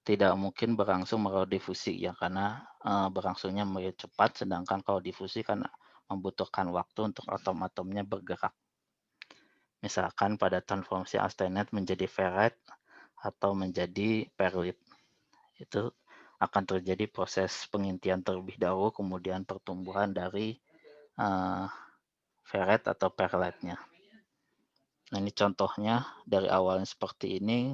tidak mungkin berlangsung melalui difusi ya, karena berlangsungnya cepat, sedangkan kalau difusi kan membutuhkan waktu untuk atom-atomnya bergerak. Misalkan pada transformasi austenite menjadi ferrite atau menjadi perlite. Itu akan terjadi proses pengintian terlebih dahulu, kemudian pertumbuhan dari ferrite atau perlite-nya. Nah, ini contohnya dari awalnya seperti ini.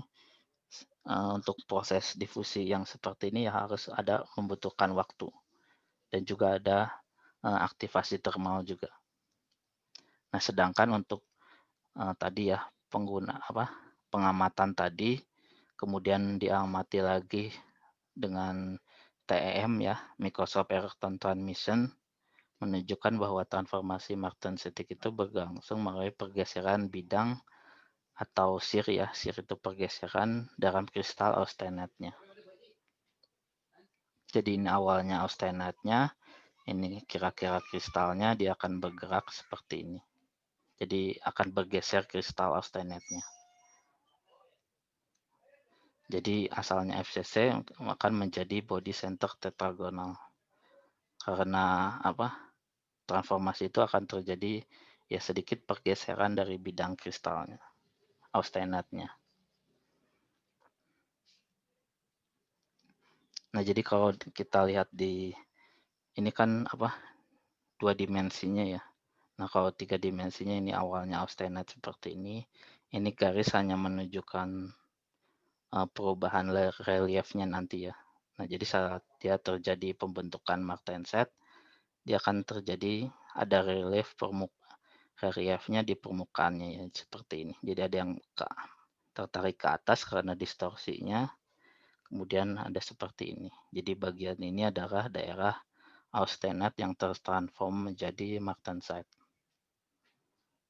Untuk proses difusi yang seperti ini ya harus ada membutuhkan waktu. Dan juga ada aktivasi termal juga. Nah, sedangkan untuk tadi ya pengamatan tadi, kemudian diamati lagi dengan TEM ya, Microsoft Electron Transmission, menunjukkan bahwa transformasi martensitik itu berlangsung melalui pergeseran bidang atau shear ya, shear itu pergeseran dalam kristal austenite-nya. Jadi ini awalnya austenite-nya, ini kira-kira kristalnya, dia akan bergerak seperti ini. Jadi akan bergeser kristal austenite-nya. Jadi asalnya FCC akan menjadi body center tetragonal. Karena transformasi itu akan terjadi ya sedikit pergeseran dari bidang kristalnya, austenite-nya. Nah, jadi kalau kita lihat di ini kan dua dimensinya ya. Nah, kalau tiga dimensinya ini awalnya austenite seperti ini garis hanya menunjukkan perubahan reliefnya nanti ya. Nah, jadi saat dia terjadi pembentukan martensite, dia akan terjadi ada reliefnya di permukaannya ya, seperti ini. Jadi ada yang tertarik ke atas karena distorsinya, kemudian ada seperti ini. Jadi bagian ini adalah daerah austenite yang tertransform menjadi martensite.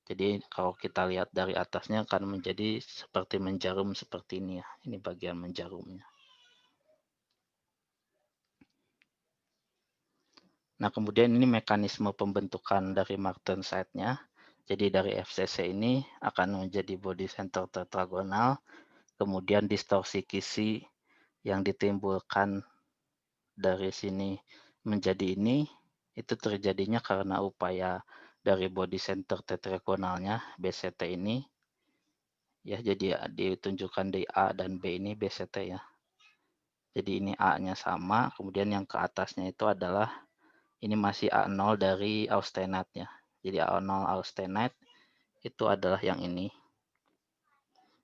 Jadi kalau kita lihat dari atasnya akan menjadi seperti menjarum seperti ini ya. Ini bagian menjarumnya. Nah, kemudian ini mekanisme pembentukan dari martensite-nya. Jadi dari FCC ini akan menjadi body center tetragonal. kemudian distorsi kisi yang ditimbulkan dari sini menjadi ini, itu terjadinya karena upaya dari body center tetragonalnya BCT ini, ya, jadi ditunjukkan di A dan B ini BCT ya. Jadi ini A-nya sama, kemudian yang ke atasnya itu adalah ini masih A0 dari austenite ya. Jadi A0 austenite itu adalah yang ini.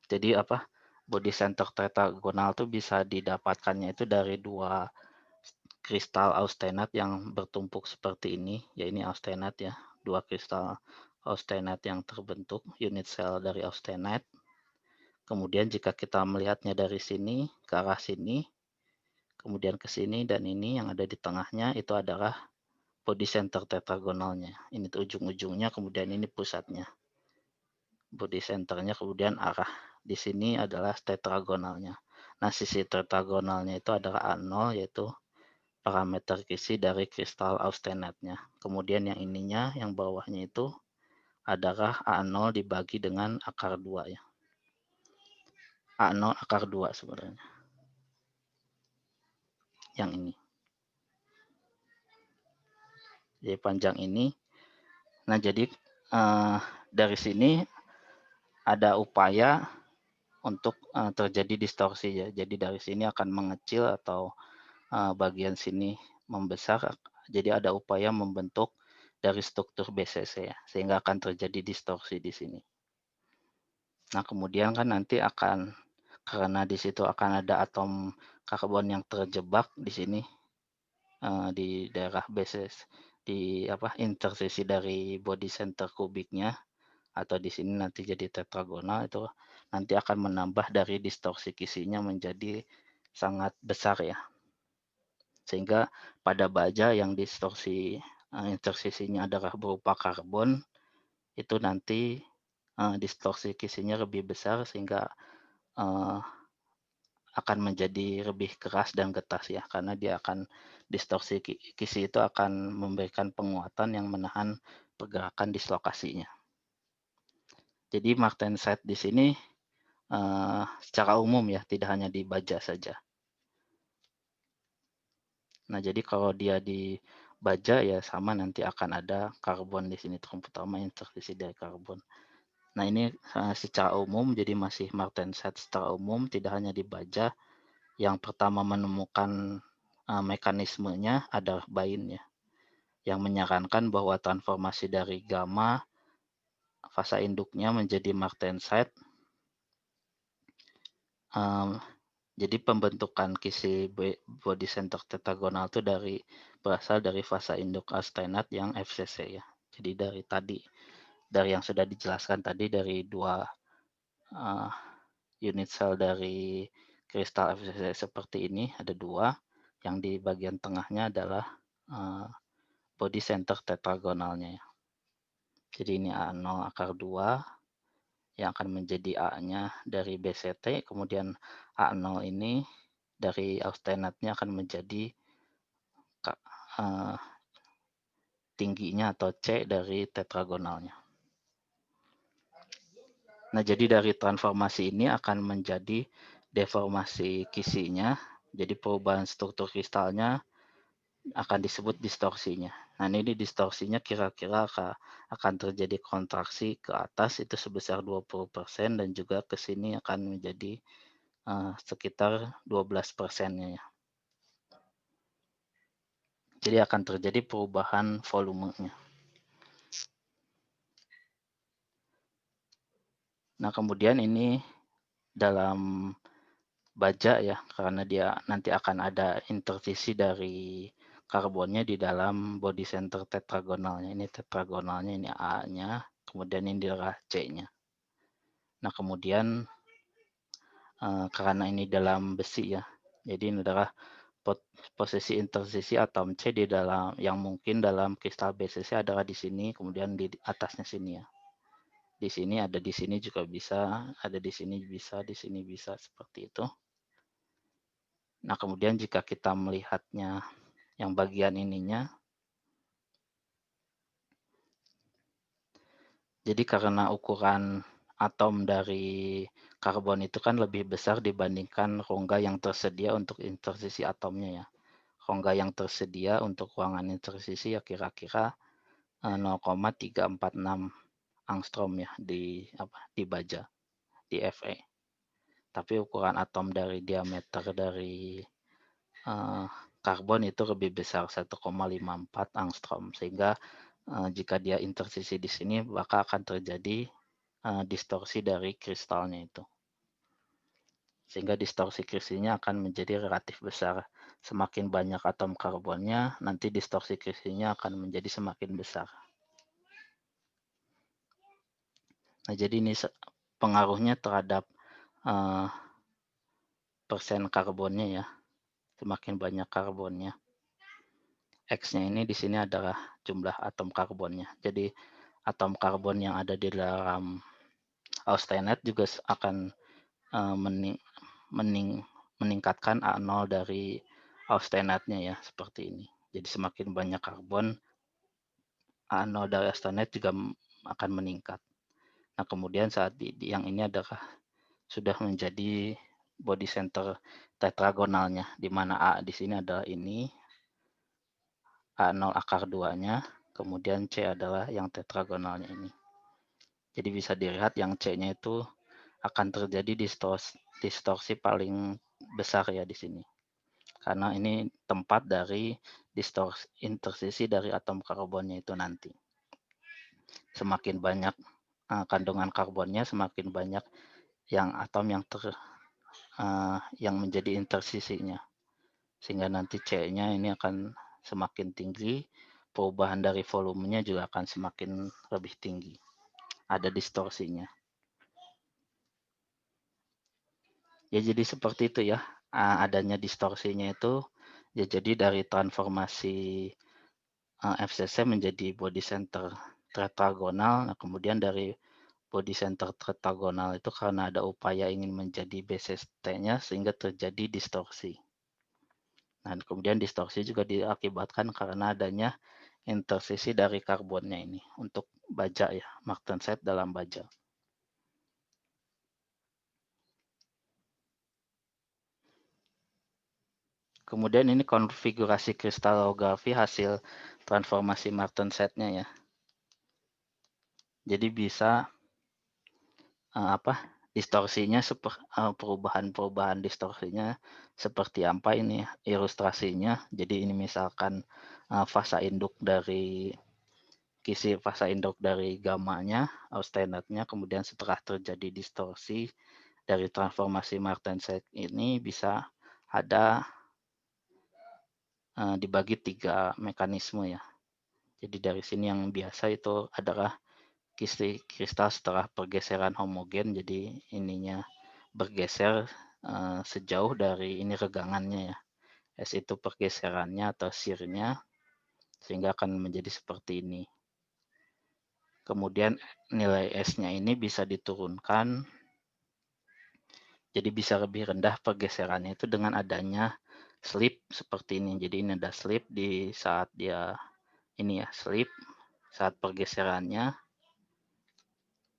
Jadi apa? Body center tetragonal itu bisa didapatkannya itu dari dua kristal austenite yang bertumpuk seperti ini. Ya ini austenite ya. Dua kristal austenite yang terbentuk, unit cell dari austenite. Kemudian jika kita melihatnya dari sini ke arah sini, kemudian ke sini dan ini yang ada di tengahnya itu adalah body center tetragonalnya. Ini ujung-ujungnya, kemudian ini pusatnya. Body centernya, kemudian arah di sini adalah tetragonalnya. Nah, sisi tetragonalnya itu adalah A0, yaitu parameter kisi dari kristal austenite-nya. Kemudian yang ininya, yang bawahnya itu adalah A0 dibagi dengan akar 2 ya. A0 akar 2 sebenarnya. Yang ini. Jadi panjang ini. Nah, jadi dari sini ada upaya untuk terjadi distorsi ya. Jadi dari sini akan mengecil atau bagian sini membesar. Jadi ada upaya membentuk dari struktur BCC ya, sehingga akan terjadi distorsi di sini. Nah, kemudian kan nanti akan, karena di situ akan ada atom karbon yang terjebak di sini di daerah basis, di intersesi dari body center kubiknya, atau di sini nanti jadi tetragonal, itu nanti akan menambah dari distorsi kisinya menjadi sangat besar ya. Sehingga pada baja yang distorsi intersesinya adalah berupa karbon, itu nanti distorsi kisinya lebih besar sehingga akan menjadi lebih keras dan getas ya, karena dia akan distorsi kisi itu akan memberikan penguatan yang menahan pergerakan dislokasinya. Jadi martensite di sini secara umum ya, tidak hanya di baja saja. Nah, jadi kalau dia di baja ya sama, nanti akan ada karbon di sini, terutama intersesi dari karbon. Nah, ini secara umum, jadi masih martensite secara umum, tidak hanya di baja. Yang pertama menemukan mekanismenya adalah Bain ya, yang menyarankan bahwa transformasi dari gamma fasa induknya menjadi martensite. Jadi pembentukan kisi body center tetragonal itu berasal dari fasa induk austenite yang FCC ya. Jadi dari yang sudah dijelaskan tadi, dari dua unit cell dari kristal FCC seperti ini, ada dua. Yang di bagian tengahnya adalah body center tetragonalnya ya. Jadi ini A0 akar 2 yang akan menjadi A-nya dari BCT, kemudian A0 ini dari austenite-nya akan menjadi tingginya atau C dari tetragonalnya. Nah, jadi dari transformasi ini akan menjadi deformasi kisinya, jadi perubahan struktur kristalnya akan disebut distorsinya. Nah, ini distorsinya kira-kira akan terjadi kontraksi ke atas itu sebesar 20%, dan juga ke sini akan menjadi sekitar 12%-nya ya. Jadi akan terjadi perubahan volumenya. Nah, kemudian ini dalam baja ya, karena dia nanti akan ada intersesi dari karbonnya di dalam body center tetragonalnya. Ini tetragonalnya, ini A-nya, kemudian ini adalah C-nya. Nah, kemudian karena ini dalam besi ya, jadi ini adalah posisi intersesi atom C di dalam, yang mungkin dalam kristal BCC adalah di sini, kemudian di atasnya sini ya. Di sini ada, di sini juga bisa, ada di sini bisa, di sini bisa, seperti itu. Nah, kemudian jika kita melihatnya yang bagian ininya, jadi karena ukuran atom dari karbon itu kan lebih besar dibandingkan rongga yang tersedia untuk intersisi atomnya ya. Rongga yang tersedia untuk ruangan intersisi ya kira-kira 0,346 angstrom ya di baja di Fe. Tapi ukuran atom dari diameter dari karbon itu lebih besar 1,54 angstrom, sehingga jika dia intersisi di sini maka akan terjadi distorsi dari kristalnya itu. Sehingga distorsi kristalnya akan menjadi relatif besar. Semakin banyak atom karbonnya, nanti distorsi kristalnya akan menjadi semakin besar. Nah, jadi ini pengaruhnya terhadap persen karbonnya ya. Semakin banyak karbonnya. X-nya ini di sini adalah jumlah atom karbonnya. Jadi atom karbon yang ada di dalam austenite juga akan meningkatkan A0 dari austenite-nya ya, seperti ini. Jadi semakin banyak karbon, A0 dari austenite juga akan meningkat. Nah, kemudian saat yang ini adalah sudah menjadi body center tetragonalnya, di mana A di sini adalah ini, A0 akar 2-nya, kemudian C adalah yang tetragonalnya ini. Jadi bisa dilihat yang C-nya itu akan terjadi distorsi paling besar ya di sini. Karena ini tempat dari distorsi intersisi dari atom karbonnya itu nanti. Semakin banyak kandungan karbonnya, semakin banyak yang atom yang menjadi intersisinya. Sehingga nanti C-nya ini akan semakin tinggi, perubahan dari volumenya juga akan semakin lebih tinggi. Ada distorsinya. Ya jadi seperti itu ya, adanya distorsinya itu ya jadi dari transformasi FCC menjadi body center tetragonal. Nah, kemudian dari body center tetragonal itu karena ada upaya ingin menjadi BCT-nya sehingga terjadi distorsi. Nah, kemudian distorsi juga diakibatkan karena adanya intersisi dari karbonnya ini untuk baja ya, martensite dalam baja. Kemudian ini konfigurasi kristalografi hasil transformasi martensite-nya ya. Jadi bisa distorsinya perubahan-perubahan distorsinya seperti apa ini ilustrasinya. Jadi ini misalkan fasa induk dari kisi fasa induk dari gamanya, austenite-nya, kemudian setelah terjadi distorsi dari transformasi martensite ini bisa ada dibagi 3 mekanisme ya. Jadi dari sini yang biasa itu adalah kristal setelah pergeseran homogen, jadi ininya bergeser sejauh dari ini regangannya ya. S itu pergeserannya atau shear-nya, sehingga akan menjadi seperti ini. Kemudian nilai S-nya ini bisa diturunkan, jadi bisa lebih rendah pergeserannya itu dengan adanya slip seperti ini. Jadi ini ada slip di saat dia ini ya, slip saat pergeserannya,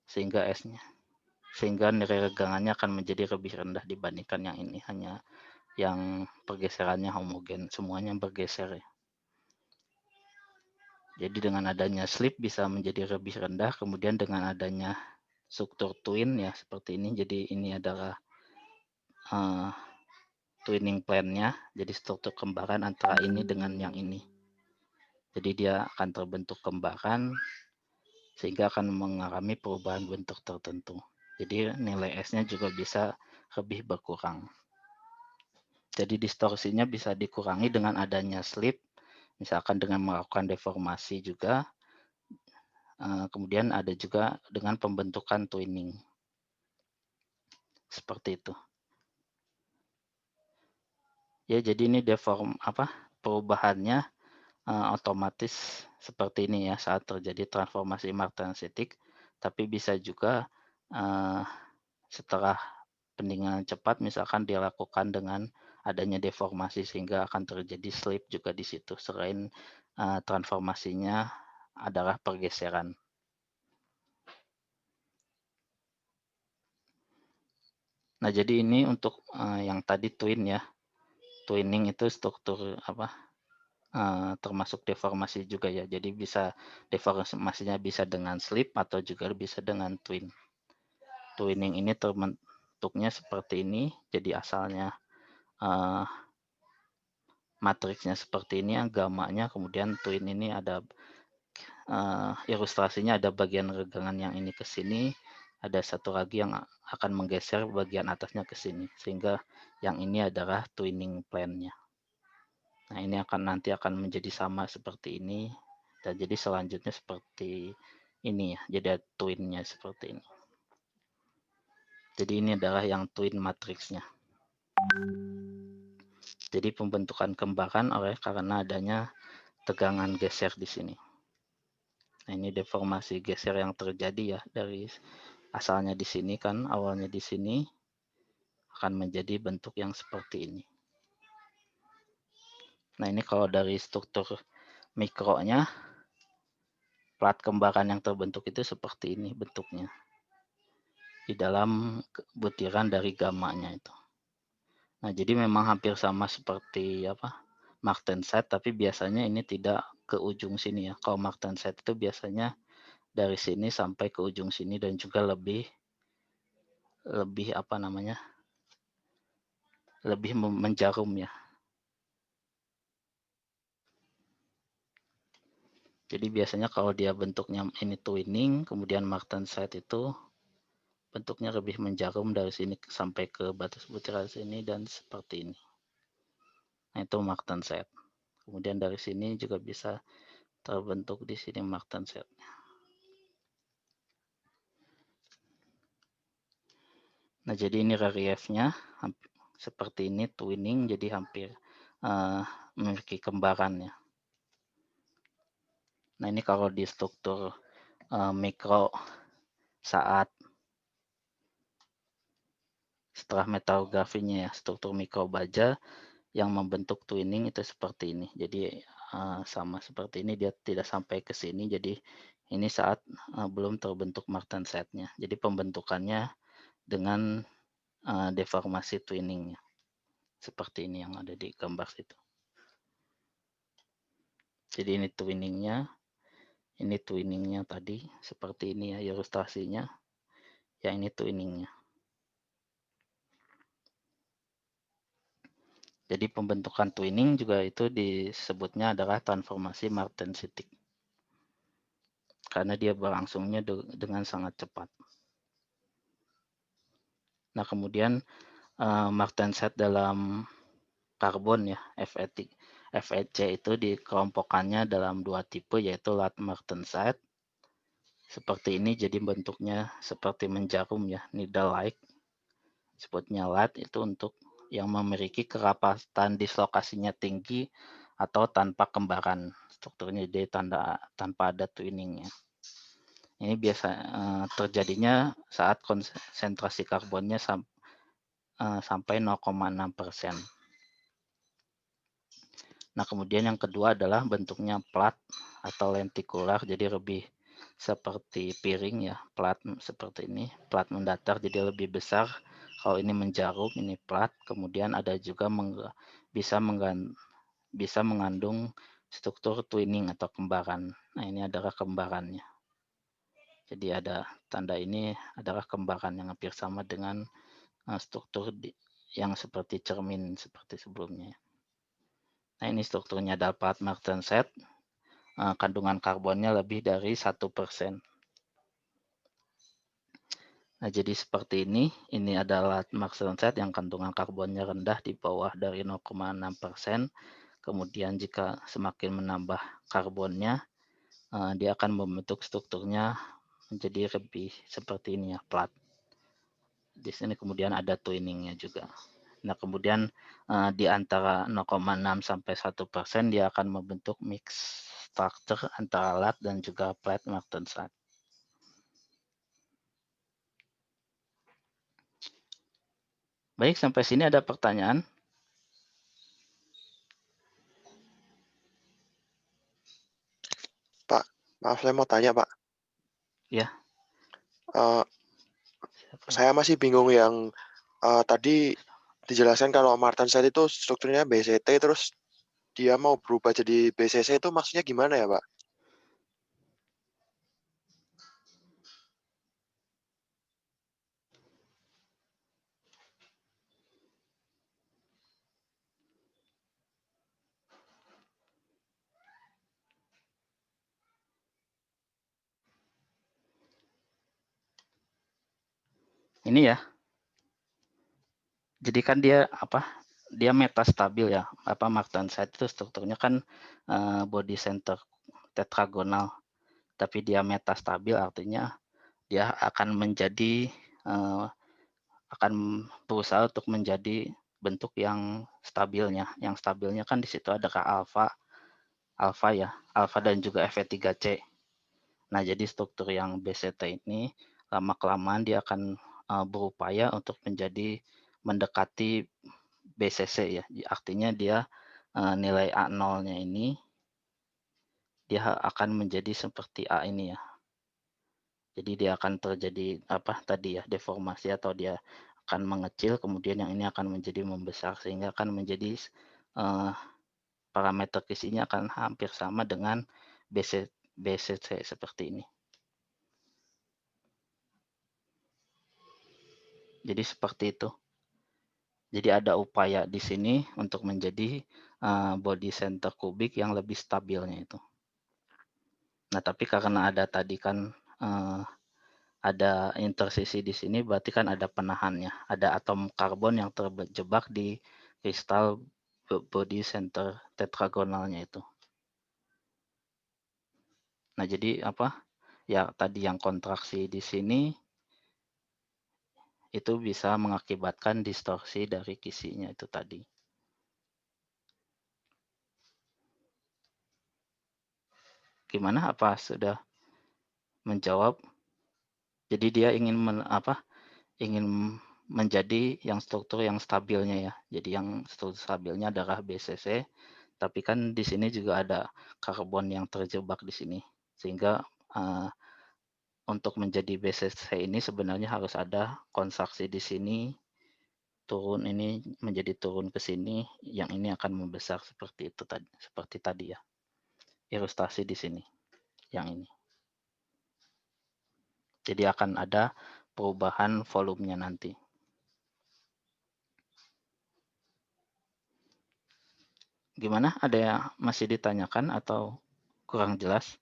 sehingga S-nya, sehingga nilai regangannya akan menjadi lebih rendah dibandingkan yang ini, hanya yang pergeserannya homogen, semuanya bergeser ya. Jadi dengan adanya slip bisa menjadi lebih rendah, kemudian dengan adanya struktur twin ya seperti ini, jadi ini adalah twinning plane-nya, jadi struktur kembaran antara ini dengan yang ini. Jadi dia akan terbentuk kembaran sehingga akan mengalami perubahan bentuk tertentu. Jadi nilai S-nya juga bisa lebih berkurang. Jadi distorsinya bisa dikurangi dengan adanya slip, misalkan dengan melakukan deformasi juga. Kemudian ada juga dengan pembentukan twinning. Seperti itu. Ya, jadi ini perubahannya otomatis seperti ini ya saat terjadi transformasi martensitik, tapi bisa juga setelah pendinginan cepat misalkan dilakukan dengan adanya deformasi sehingga akan terjadi slip juga di situ, selain transformasinya adalah pergeseran. Nah, jadi ini untuk yang tadi twin ya. Twinning itu struktur apa? Termasuk deformasi juga ya. Jadi bisa deformasinya bisa dengan slip atau juga bisa dengan twin. Twinning ini terbentuknya seperti ini. Jadi asalnya matriksnya seperti ini, gamanya, kemudian twin ini ada ilustrasinya ada bagian regangan yang ini ke sini, ada satu lagi yang akan menggeser bagian atasnya ke sini, sehingga yang ini adalah twinning plane-nya. Nah, ini nanti akan menjadi sama seperti ini, dan jadi selanjutnya seperti ini ya, jadi twin-nya seperti ini. Jadi ini adalah yang twin matriksnya. Jadi pembentukan kembaran karena adanya tegangan geser di sini. Nah, ini deformasi geser yang terjadi ya dari asalnya di sini kan, awalnya di sini akan menjadi bentuk yang seperti ini. Nah, ini kalau dari struktur mikronya, plat kembaran yang terbentuk itu seperti ini bentuknya. Di dalam butiran dari gamanya itu. Nah, jadi memang hampir sama seperti martenset, tapi biasanya ini tidak ke ujung sini ya. Kalau martenset itu biasanya dari sini sampai ke ujung sini dan juga lebih lebih menjarum ya. Jadi biasanya kalau dia bentuknya ini twinning, kemudian martenset itu bentuknya lebih menjarum dari sini sampai ke batas butiran sini dan seperti ini. Nah, itu martenset. Kemudian dari sini juga bisa terbentuk di sini martenset. Nah, jadi ini reliefnya seperti ini twinning, jadi hampir memiliki kembaran ya. Nah, ini kalau di struktur mikro saat setelah metalografinya ya, struktur mikro baja yang membentuk twinning itu seperti ini. Jadi sama seperti ini, dia tidak sampai ke sini. Jadi ini saat belum terbentuk martensetnya. Jadi pembentukannya dengan deformasi twinningnya. Seperti ini yang ada di gambar situ. Jadi ini twinningnya tadi seperti ini ya ilustrasinya. Yang ini twinningnya. Jadi pembentukan twinning juga itu disebutnya adalah transformasi martensitic. Karena dia berlangsungnya dengan sangat cepat. Nah, kemudian martenset dalam karbon ya, FEC itu dikelompokkannya dalam dua tipe, yaitu lat martenset. Seperti ini, jadi bentuknya seperti menjarum ya, needle-like. Sebutnya lat itu untuk yang memiliki kerapatan dislokasinya tinggi atau tanpa kembaran. Strukturnya jadi tanpa ada twinning-nya. Ini biasa terjadinya saat konsentrasi karbonnya sampai 0,6%. Nah, kemudian yang kedua adalah bentuknya plat atau lentikular, jadi lebih seperti piring ya, plat seperti ini, plat mendatar jadi lebih besar. Kalau ini menjarum, ini plat. Kemudian ada juga bisa mengandung struktur twinning atau kembaran. Nah, ini adalah kembarannya. Jadi ada tanda ini adalah kembaran yang hampir sama dengan struktur yang seperti cermin seperti sebelumnya. Nah, ini strukturnya dapat martenset, kandungan karbonnya lebih dari 1%. Nah, jadi seperti ini adalah martenset yang kandungan karbonnya rendah di bawah dari 0,6%. Kemudian jika semakin menambah karbonnya, dia akan membentuk strukturnya menjadi lebih seperti ini ya, plat. Di sini kemudian ada twinningnya juga. Nah, kemudian di antara 0,6 sampai 1% dia akan membentuk mix structure antara lat dan juga plat martenset. Baik, sampai sini ada pertanyaan? Pak, maaf saya mau tanya, Pak. Ya. Saya masih bingung yang Tadi dijelaskan kalau Martenset itu strukturnya BCT terus dia mau berubah jadi BCC itu maksudnya gimana ya, Pak? Ini ya. Jadi kan dia dia metastabil ya. Martenset itu strukturnya kan body center tetragonal. Tapi dia metastabil artinya dia akan menjadi akan berusaha untuk menjadi bentuk yang stabilnya. Yang stabilnya kan di situ ada alfa ya, alfa dan juga Fe3C. Nah, jadi struktur yang BCT ini lama-kelamaan dia akan berupaya untuk menjadi mendekati BCC ya. Artinya dia nilai A0-nya ini dia akan menjadi seperti A ini ya. Jadi dia akan terjadi deformasi atau dia akan mengecil, kemudian yang ini akan menjadi membesar sehingga akan menjadi parameter kisinya akan hampir sama dengan BCC seperti ini. Jadi seperti itu. Jadi ada upaya di sini untuk menjadi body center kubik yang lebih stabilnya itu. Nah, tapi karena ada tadi kan ada intersisi di sini, berarti kan ada penahannya. Ada atom karbon yang terjebak di kristal body center tetragonalnya itu. Nah, jadi ya tadi yang kontraksi di sini itu bisa mengakibatkan distorsi dari kisinya itu tadi. Gimana? Apa sudah menjawab? Jadi dia ingin ingin menjadi yang struktur yang stabilnya ya. Jadi yang struktur stabilnya adalah BCC, tapi kan di sini juga ada karbon yang terjebak di sini. Sehingga untuk menjadi BCC ini sebenarnya harus ada kontraksi di sini, turun ini menjadi turun ke sini, yang ini akan membesar seperti itu tadi, seperti tadi ya. Ilustrasi di sini, yang ini. Jadi akan ada perubahan volumenya nanti. Gimana? Ada yang masih ditanyakan atau kurang jelas?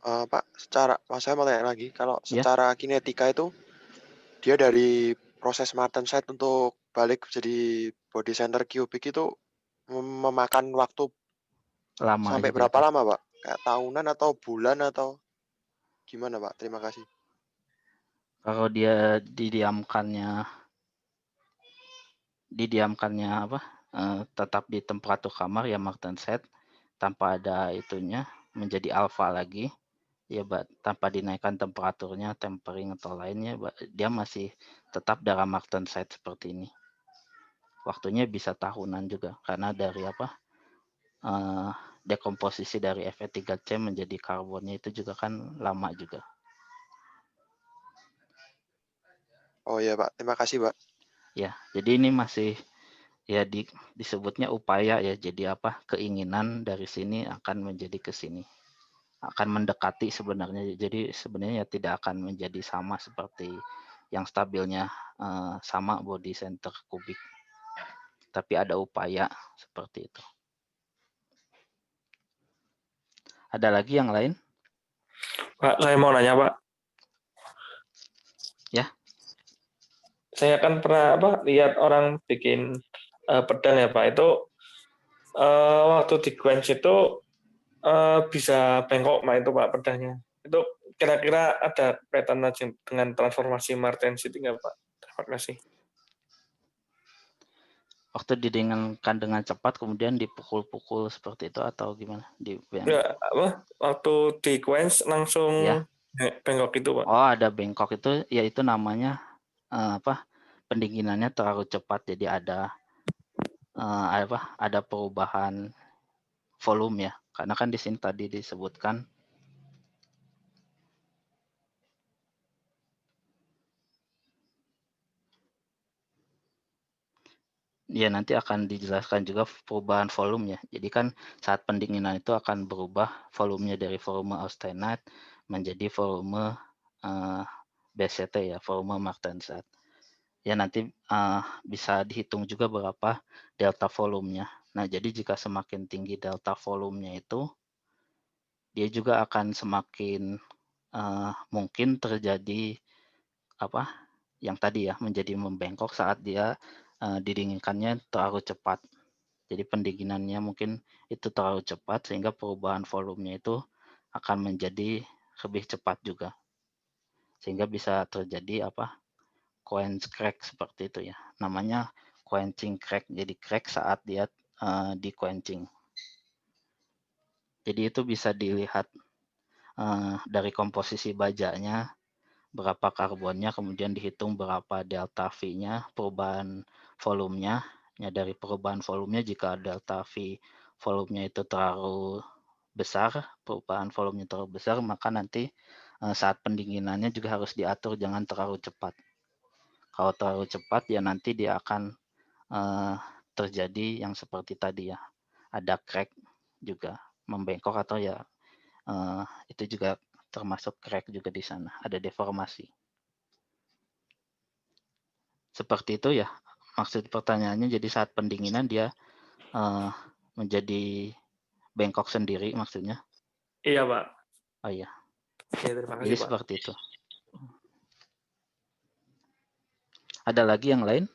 Pak, saya mau tanya lagi, kalau Ya. secara kinetika itu dia dari proses Martenset untuk balik jadi body center kubik itu memakan waktu Lama sampai juga berapa itu. lama, Pak? Kayak tahunan atau bulan atau gimana, Pak? Terima kasih. Kalau dia didiamkannya tetap di temperatur kamar ya Martenset tanpa ada itunya menjadi alfa lagi ya tanpa dinaikkan temperaturnya, tempering atau lainnya, dia masih tetap dalam Martenset seperti ini. Waktunya bisa tahunan juga karena dari dekomposisi dari Fe3C menjadi karbonnya itu juga kan lama juga. Oh iya, Pak. Terima kasih, Pak. Ya, jadi ini masih ya disebutnya upaya ya. Jadi keinginan dari sini akan menjadi ke sini. Akan mendekati sebenarnya. Jadi sebenarnya ya tidak akan menjadi sama seperti yang stabilnya sama body center kubik. Tapi ada upaya seperti itu. Ada lagi yang lain? Pak, saya mau nanya, Pak. Ya. Saya kan pernah lihat orang bikin pedang ya, Pak. Itu waktu di quench itu bisa bengkok, Pak, itu Pak pedangnya. Itu kira-kira ada kaitannya dengan transformasi Martensit nggak, Pak? Terima kasih. Waktu didinginkan dengan cepat kemudian dipukul-pukul seperti itu atau gimana? Enggak, waktu di quench langsung ya. bengkok itu, Pak. Oh, ada bengkok itu, ya itu namanya pendinginannya terlalu cepat, jadi ada perubahan volume ya. Karena kan di sini tadi disebutkan Ya, nanti akan dijelaskan juga perubahan volumenya. Jadi kan saat pendinginan itu akan berubah volumenya dari volume austenite menjadi volume BCT ya, volume martensite. Ya, nanti bisa dihitung juga berapa delta volumenya. Nah, jadi jika semakin tinggi delta volumenya itu, dia juga akan semakin mungkin terjadi yang tadi ya, menjadi membengkok saat dia didinginkannya terlalu cepat. Jadi pendinginannya mungkin itu terlalu cepat sehingga perubahan volumenya itu akan menjadi lebih cepat juga. Sehingga bisa terjadi quench crack seperti itu ya. Namanya quenching crack. Jadi crack saat dia di quenching. Jadi itu bisa dilihat dari komposisi bajanya, berapa karbonnya, kemudian dihitung berapa delta V-nya, perubahan volumenya. Ya, dari perubahan volumenya, jika delta V volumenya itu terlalu besar, perubahan volumenya terlalu besar, maka nanti saat pendinginannya juga harus diatur, jangan terlalu cepat. Kalau terlalu cepat, ya nanti dia akan terjadi yang seperti tadi ya, ada crack juga, membengkok atau ya itu juga termasuk crack juga di sana, ada deformasi. Seperti itu ya, maksud pertanyaannya. Jadi saat pendinginan dia menjadi bengkok sendiri maksudnya. Iya, Pak. Oh iya, Oke, terima jadi kasih, Pak. seperti itu. Ada lagi yang lain?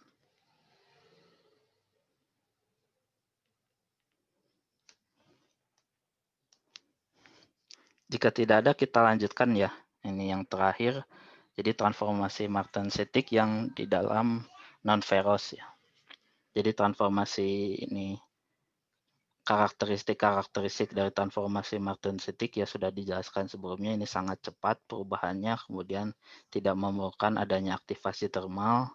Jika tidak ada, kita lanjutkan ya. Ini yang terakhir. Jadi transformasi martensitic yang di dalam non-ferrous ya. Jadi transformasi ini, karakteristik dari transformasi martensitic ya sudah dijelaskan sebelumnya. Ini sangat cepat perubahannya, kemudian tidak memerlukan adanya aktivasi termal,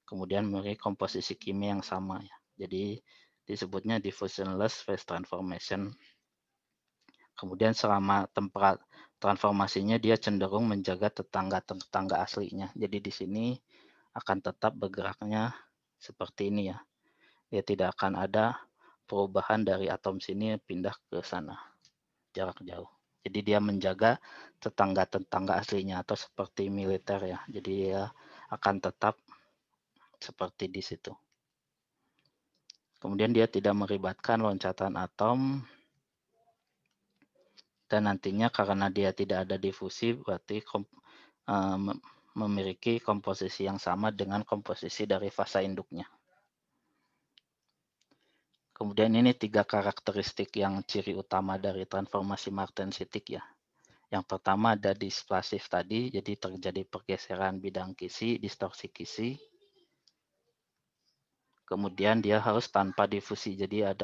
kemudian memiliki komposisi kimia yang sama ya. Jadi disebutnya diffusionless phase transformation. Kemudian selama tempat transformasinya dia cenderung menjaga tetangga aslinya. Jadi di sini akan tetap bergeraknya seperti ini ya. Dia tidak akan ada perubahan dari atom sini pindah ke sana jarak jauh. Jadi dia menjaga tetangga aslinya atau seperti militer ya. Jadi dia akan tetap seperti di situ. Kemudian dia tidak melibatkan loncatan atom. Dan nantinya karena dia tidak ada difusi, berarti memiliki komposisi yang sama dengan komposisi dari fasa induknya. Kemudian ini 3 karakteristik yang ciri utama dari transformasi martensitic ya. Yang pertama ada displasif tadi, jadi terjadi pergeseran bidang kisi, distorsi kisi. Kemudian dia harus tanpa difusi, jadi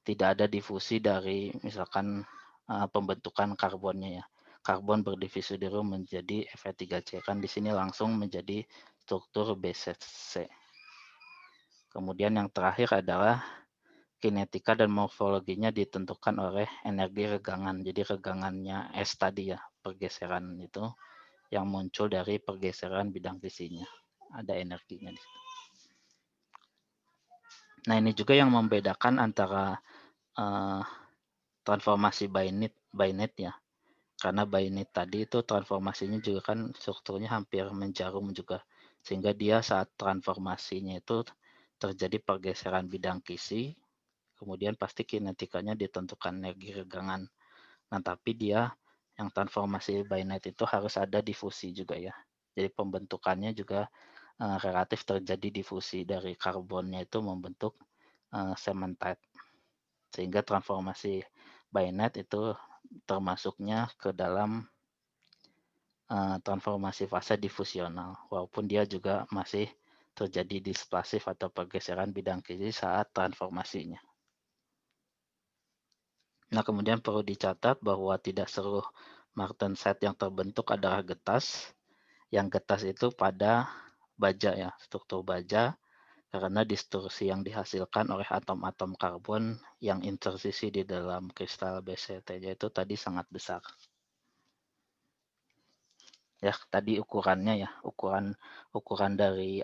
tidak ada difusi dari misalkan pembentukan karbonnya ya. Karbon berdivisi dulu menjadi Fe3C, kan di sini langsung menjadi struktur BCC. Kemudian yang terakhir adalah kinetika dan morfologinya ditentukan oleh energi regangan. Jadi regangannya S tadi ya, pergeseran itu yang muncul dari pergeseran bidang kisinya. Ada energinya di situ. Nah, ini juga yang membedakan antara transformasi Binet ya. Karena Binet tadi itu transformasinya juga kan strukturnya hampir menjarum juga. Sehingga dia saat transformasinya itu terjadi pergeseran bidang kisi, kemudian pasti kinetikanya ditentukan energi regangan. Nah, tapi dia yang transformasi Binet itu harus ada difusi juga ya. Jadi pembentukannya juga relatif terjadi difusi dari karbonnya itu membentuk cementite. Sehingga transformasi Binet itu termasuknya ke dalam transformasi fase difusional, walaupun dia juga masih terjadi displasif atau pergeseran bidang kisi saat transformasinya. Nah, kemudian perlu dicatat bahwa tidak seluruh martensite yang terbentuk adalah getas. Yang getas itu pada baja ya, struktur baja, karena distorsi yang dihasilkan oleh atom-atom karbon yang intersisi di dalam kristal BCT itu tadi sangat besar. Ya, tadi ukurannya ya, ukuran dari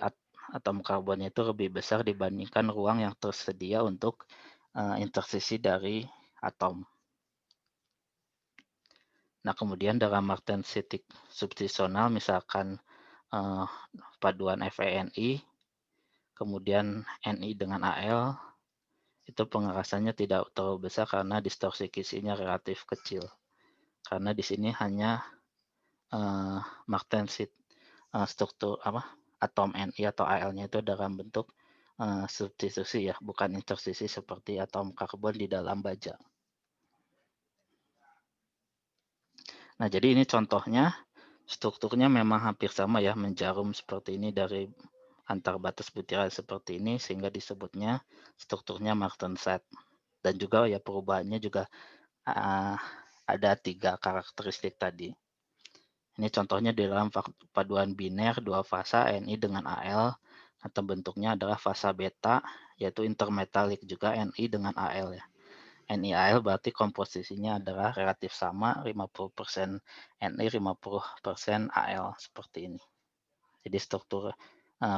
atom karbonnya itu lebih besar dibandingkan ruang yang tersedia untuk intersisi dari atom. Nah, kemudian dalam martensitik substitusional misalkan paduan FeNi, kemudian Ni dengan Al, itu pengerasannya tidak terlalu besar karena distorsi kisinya relatif kecil. Karena di sini hanya martensit struktur atom Ni atau Al-nya itu dalam bentuk substitusi ya, bukan intersisi seperti atom karbon di dalam baja. Nah, jadi ini contohnya, strukturnya memang hampir sama ya, menjarum seperti ini dari antar batas butiran seperti ini, sehingga disebutnya strukturnya martenset. Dan juga ya perubahannya juga ada 3 karakteristik tadi. Ini contohnya di dalam paduan biner 2 fasa Ni dengan Al, atau bentuknya adalah fasa beta, yaitu intermetalik juga Ni dengan Al ya. NiAl berarti komposisinya adalah relatif sama, 50% Ni, 50% Al, seperti ini. Jadi struktur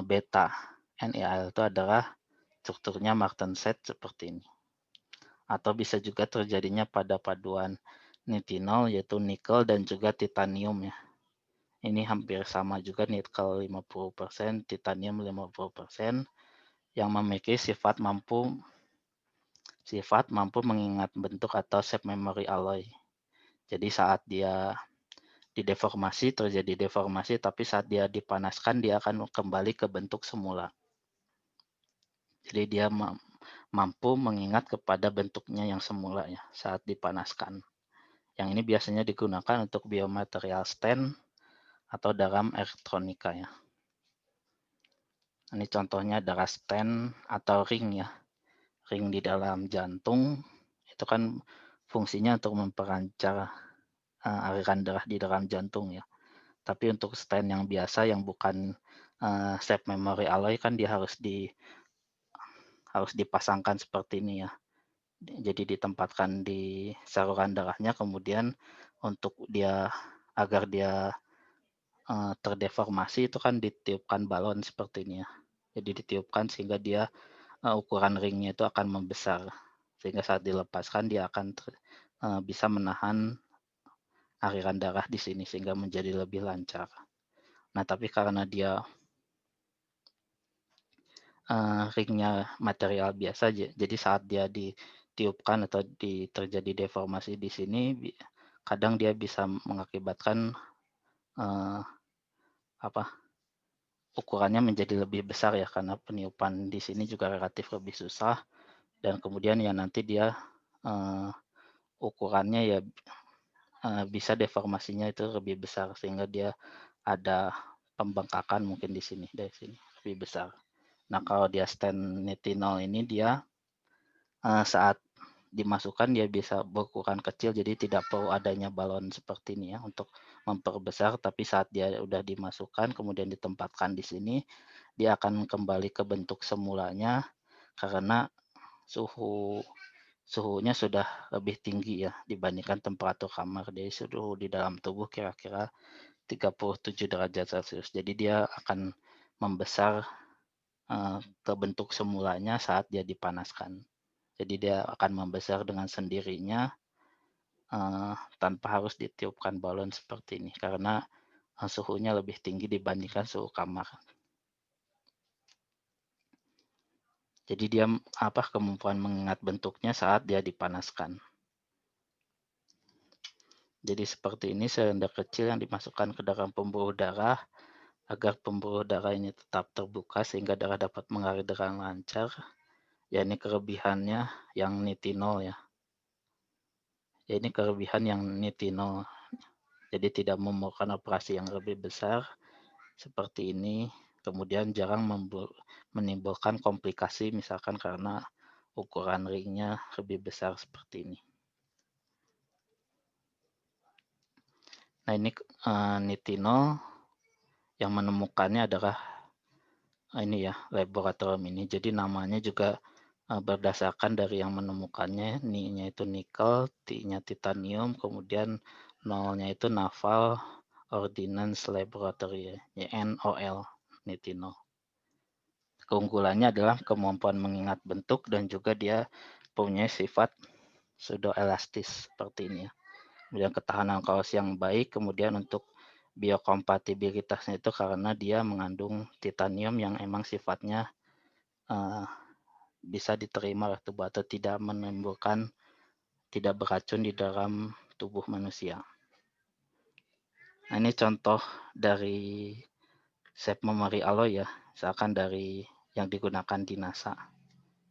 beta NiAl itu adalah strukturnya martenset seperti ini. Atau bisa juga terjadinya pada paduan nitinol, yaitu nikel dan juga titanium ya. Ini hampir sama juga, nikel 50%, titanium 50%, yang memiliki sifat mampu mengingat bentuk atau shape memory alloy. Jadi saat dia dideformasi, terjadi deformasi, tapi saat dia dipanaskan, dia akan kembali ke bentuk semula. Jadi dia mampu mengingat kepada bentuknya yang semula ya, saat dipanaskan. Yang ini biasanya digunakan untuk biomaterial stand atau dalam elektronika ya. Ini contohnya adalah stand atau ring ya. Ring di dalam jantung itu kan fungsinya untuk memperlancar aliran darah di dalam jantung ya. Tapi untuk stand yang biasa yang bukan shape memory alloy kan dia harus dipasangkan seperti ini ya. Jadi ditempatkan di saluran darahnya, kemudian untuk agar dia terdeformasi itu kan ditiupkan balon seperti ini ya. Jadi ditiupkan sehingga dia ukuran ringnya itu akan membesar, sehingga saat dilepaskan dia akan bisa menahan aliran darah di sini sehingga menjadi lebih lancar. Nah, tapi karena dia ringnya material biasa, jadi saat dia ditiupkan atau terjadi deformasi di sini, kadang dia bisa mengakibatkan ukurannya menjadi lebih besar ya, karena peniupan di sini juga relatif lebih susah, dan kemudian ya nanti dia ukurannya ya bisa deformasinya itu lebih besar sehingga dia ada pembengkakan mungkin di sini, dari sini lebih besar. Nah, kalau dia stand nitinol ini dia saat dimasukkan dia bisa berukuran kecil, jadi tidak perlu adanya balon seperti ini ya untuk memperbesar, tapi saat dia udah dimasukkan kemudian ditempatkan di sini, dia akan kembali ke bentuk semulanya karena suhunya sudah lebih tinggi ya dibandingkan temperatur kamar. Jadi suhu di dalam tubuh kira-kira 37 derajat Celcius. Jadi dia akan membesar ke bentuk semulanya saat dia dipanaskan. Jadi dia akan membesar dengan sendirinya tanpa harus ditiupkan balon seperti ini karena suhunya lebih tinggi dibandingkan suhu kamar. Jadi dia kemampuan mengingat bentuknya saat dia dipanaskan. Jadi seperti ini silinder kecil yang dimasukkan ke dalam pembuluh darah agar pembuluh darah ini tetap terbuka sehingga darah dapat mengalir dengan lancar. Ya, ini kelebihannya yang nitinol ya. Ya, ini kelebihan yang nitinol. Jadi tidak memerlukan operasi yang lebih besar seperti ini. Kemudian jarang menimbulkan komplikasi misalkan karena ukuran ringnya lebih besar seperti ini. Nah, ini nitinol yang menemukannya adalah ini ya, laboratorium ini. Jadi namanya juga berdasarkan dari yang menemukannya. Ni-nya itu nikel, T-nya titanium, kemudian nolnya itu Naval Ordnance Laboratory ya, NOL, nitinol. keunggulannya adalah kemampuan mengingat bentuk dan juga dia punya sifat pseudoelastis seperti ini ya. Kemudian ketahanan kaos yang baik, kemudian untuk biokompatibilitasnya itu karena dia mengandung titanium yang emang sifatnya bisa diterima oleh tubuh atau tidak menimbulkan, tidak beracun di dalam tubuh manusia. Nah, ini contoh dari shape memory alloy ya, misalkan dari yang digunakan di NASA.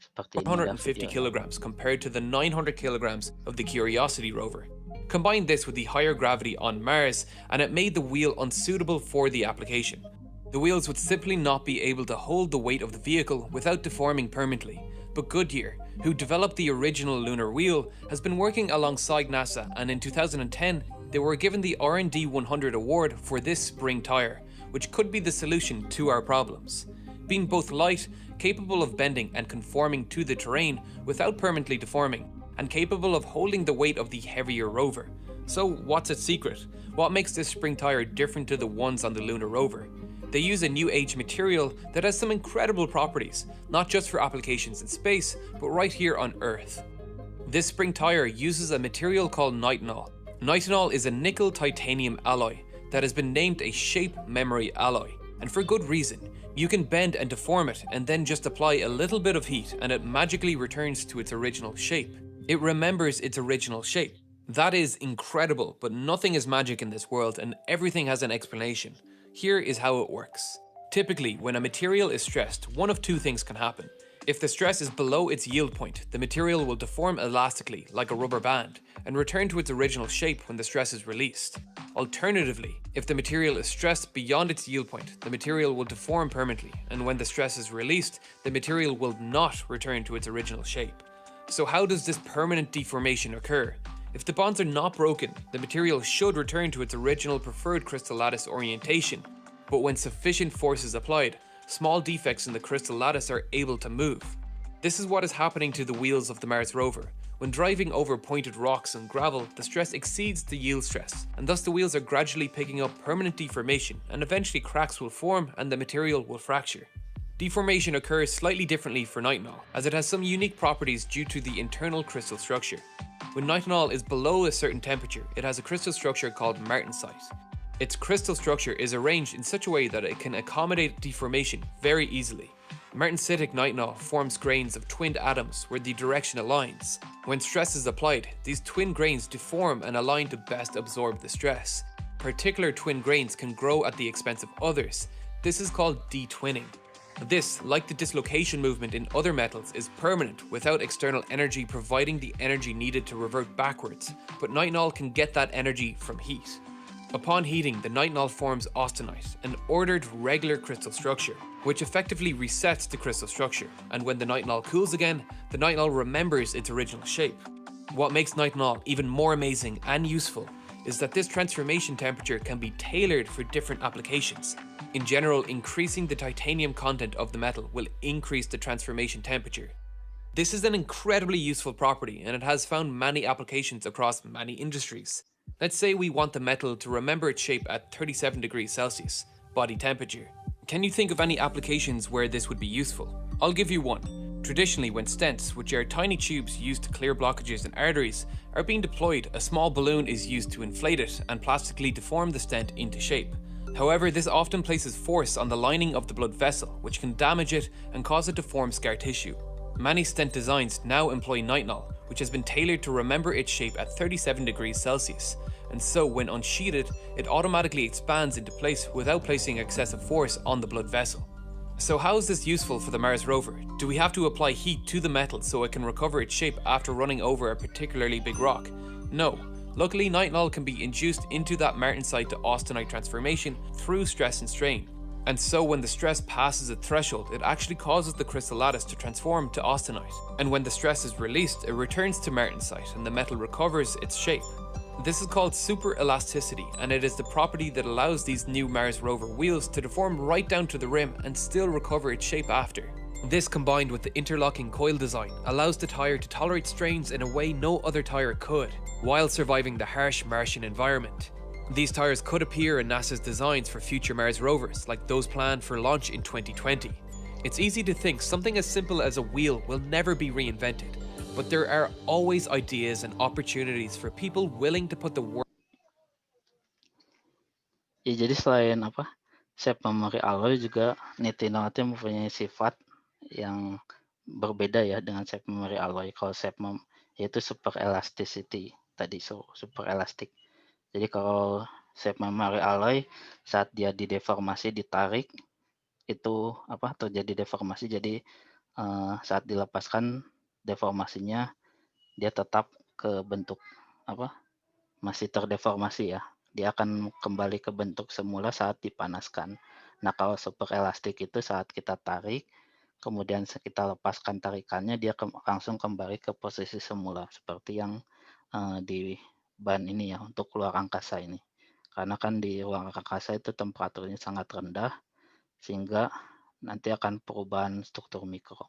Seperti ini 150 kilograms compared to the 900 kilograms of the Curiosity rover. Combine this with the higher gravity on Mars, and it made the wheel unsuitable for the application. The wheels would simply not be able to hold the weight of the vehicle without deforming permanently. But Goodyear, who developed the original lunar wheel, has been working alongside NASA, and in 2010, they were given the R&D 100 award for this spring tire, which could be the solution to our problems. Being both light, capable of bending and conforming to the terrain without permanently deforming, and capable of holding the weight of the heavier rover. So what's its secret? What makes this spring tire different to the ones on the lunar rover? They use a new age material that has some incredible properties, not just for applications in space, but right here on Earth. This spring tire uses a material called nitinol. Nitinol is a nickel titanium alloy that has been named a shape memory alloy, and for good reason. You can bend and deform it and then just apply a little bit of heat and it magically returns to its original shape. It remembers its original shape. That is incredible, but nothing is magic in this world and everything has an explanation. Here is how it works. Typically, when a material is stressed, one of two things can happen. If the stress is below its yield point, the material will deform elastically like a rubber band and return to its original shape when the stress is released. Alternatively, if the material is stressed beyond its yield point, the material will deform permanently, and when the stress is released, the material will not return to its original shape. So how does this permanent deformation occur? If the bonds are not broken, the material should return to its original preferred crystal lattice orientation, but when sufficient force is applied, small defects in the crystal lattice are able to move. This is what is happening to the wheels of the Mars rover. When driving over pointed rocks and gravel, the stress exceeds the yield stress, and thus the wheels are gradually picking up permanent deformation, and eventually cracks will form and the material will fracture. Deformation occurs slightly differently for nitinol, as it has some unique properties due to the internal crystal structure. When nitinol is below a certain temperature, it has a crystal structure called martensite. Its crystal structure is arranged in such a way that it can accommodate deformation very easily. Martensitic nitinol forms grains of twinned atoms where the direction aligns. When stress is applied, these twin grains deform and align to best absorb the stress. Particular twin grains can grow at the expense of others. This is called detwinning. This, like the dislocation movement in other metals, is permanent without external energy providing the energy needed to revert backwards, but nitinol can get that energy from heat. Upon heating, the nitinol forms austenite, an ordered regular crystal structure, which effectively resets the crystal structure, and when the nitinol cools again, the nitinol remembers its original shape. What makes nitinol even more amazing and useful is that this transformation temperature can be tailored for different applications. In general, increasing the titanium content of the metal will increase the transformation temperature. This is an incredibly useful property, and it has found many applications across many industries. Let's say we want the metal to remember its shape at 37 degrees Celsius, body temperature. Can you think of any applications where this would be useful? I'll give you one. Traditionally, when stents, which are tiny tubes used to clear blockages in arteries, are being deployed, a small balloon is used to inflate it and plastically deform the stent into shape. However, this often places force on the lining of the blood vessel, which can damage it and cause it to form scar tissue. Many stent designs now employ nitinol, which has been tailored to remember its shape at 37 degrees Celsius, and so when unsheatheded, it automatically expands into place without placing excessive force on the blood vessel. So how is this useful for the Mars rover? Do we have to apply heat to the metal so it can recover its shape after running over a particularly big rock? No. Luckily, nitinol can be induced into that martensite to austenite transformation through stress and strain. And so when the stress passes a threshold, it actually causes the crystal lattice to transform to austenite. And when the stress is released, it returns to martensite and the metal recovers its shape. This is called superelasticity, and it is the property that allows these new Mars rover wheels to deform right down to the rim and still recover its shape after. This, combined with the interlocking coil design, allows the tyre to tolerate strains in a way no other tyre could, while surviving the harsh Martian environment. These tyres could appear in NASA's designs for future Mars rovers, like those planned for launch in 2020. It's easy to think something as simple as a wheel will never be reinvented, but there are always ideas and opportunities for people willing to put the work. Ya jadi selain shape memory alloy juga Nintendo itu mempunyai sifat yang berbeda ya dengan shape memory alloy. Kalau yaitu super elasticity tadi, super elastic. Jadi kalau shape memory alloy saat dia dideformasi, ditarik, itu terjadi deformasi. Jadi saat dilepaskan deformasinya dia tetap ke bentuk masih terdeformasi ya. Dia akan kembali ke bentuk semula saat dipanaskan. Nah, kalau super elastik itu saat kita tarik, kemudian kita lepaskan tarikannya, dia langsung kembali ke posisi semula seperti yang di ban ini ya, untuk luar angkasa ini. Karena kan di ruang angkasa itu temperaturnya sangat rendah, sehingga nanti akan perubahan struktur mikro.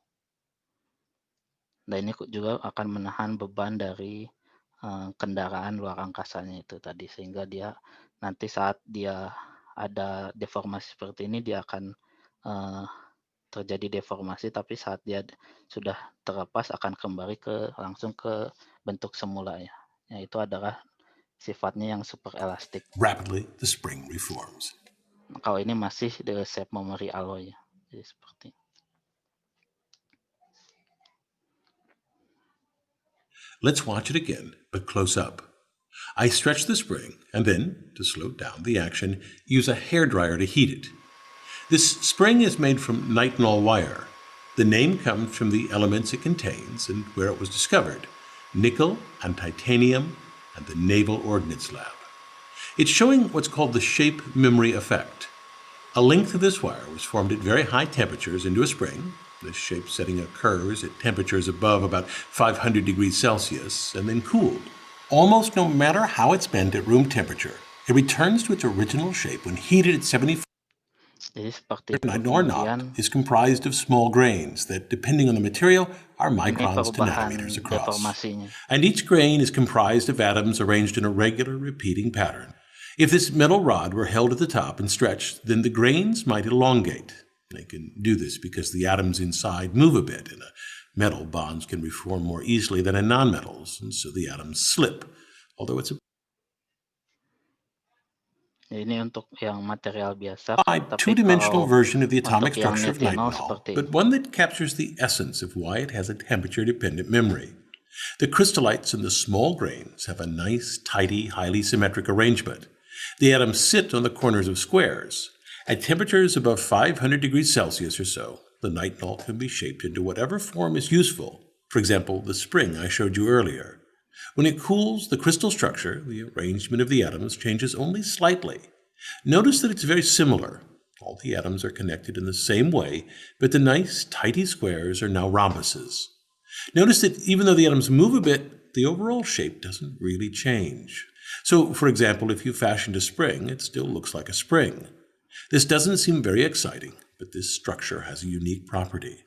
Dan ini juga akan menahan beban dari kendaraan luar angkasanya itu tadi, sehingga dia nanti saat dia ada deformasi seperti ini, dia akan terjadi deformasi, tapi saat dia sudah terlepas akan kembali langsung ke bentuk semula ya. Itu adalah sifatnya yang super elastik. Rapidly, the spring reforms. Kalau ini masih the shape memory alloy ya. Jadi seperti Let's watch it again, but close up. I stretch the spring and then, to slow down the action, use a hairdryer to heat it. This spring is made from nitinol wire. The name comes from the elements it contains and where it was discovered: nickel and titanium and the Naval Ordnance Lab. It's showing what's called the shape memory effect. A length of this wire was formed at very high temperatures into a spring. This shape setting occurs at temperatures above about 500 degrees Celsius and then cooled. Almost no matter how it's bent at room temperature, it returns to its original shape when heated at 75 or not, is comprised of small grains that, depending on the material, are microns to nanometers across. And each grain is comprised of atoms arranged in a regular repeating pattern. If this metal rod were held at the top and stretched, then the grains might elongate. They can do this because the atoms inside move a bit. In a metal, bonds can reform more easily than in nonmetals, and so the atoms slip, although it's a ini untuk yang material biasa, two-dimensional version of the atomic structure of nitinol, but one that captures the essence of why it has a temperature-dependent memory. The crystallites in the small grains have a nice, tidy, highly symmetric arrangement. The atoms sit on the corners of squares. At temperatures above 500 degrees Celsius or so, the nitinol can be shaped into whatever form is useful. For example, the spring I showed you earlier. When it cools, the crystal structure, the arrangement of the atoms, changes only slightly. Notice that it's very similar. All the atoms are connected in the same way, but the nice, tidy squares are now rhombuses. Notice that even though the atoms move a bit, the overall shape doesn't really change. So, for example, if you fashioned a spring, it still looks like a spring. This doesn't seem very exciting, but this structure has a unique property.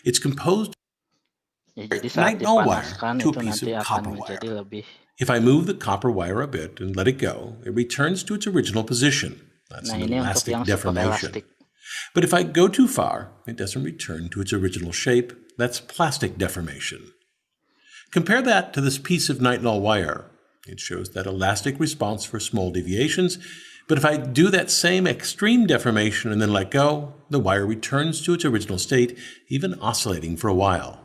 It's composed nitinol wire to a piece of copper wire. If I move the copper wire a bit and let it go, it returns to its original position. That's an elastic deformation. But if I go too far, it doesn't return to its original shape. That's plastic deformation. Compare that to this piece of nitinol wire. It shows that elastic response for small deviations, but if I do that same extreme deformation and then let go, the wire returns to its original state, even oscillating for a while.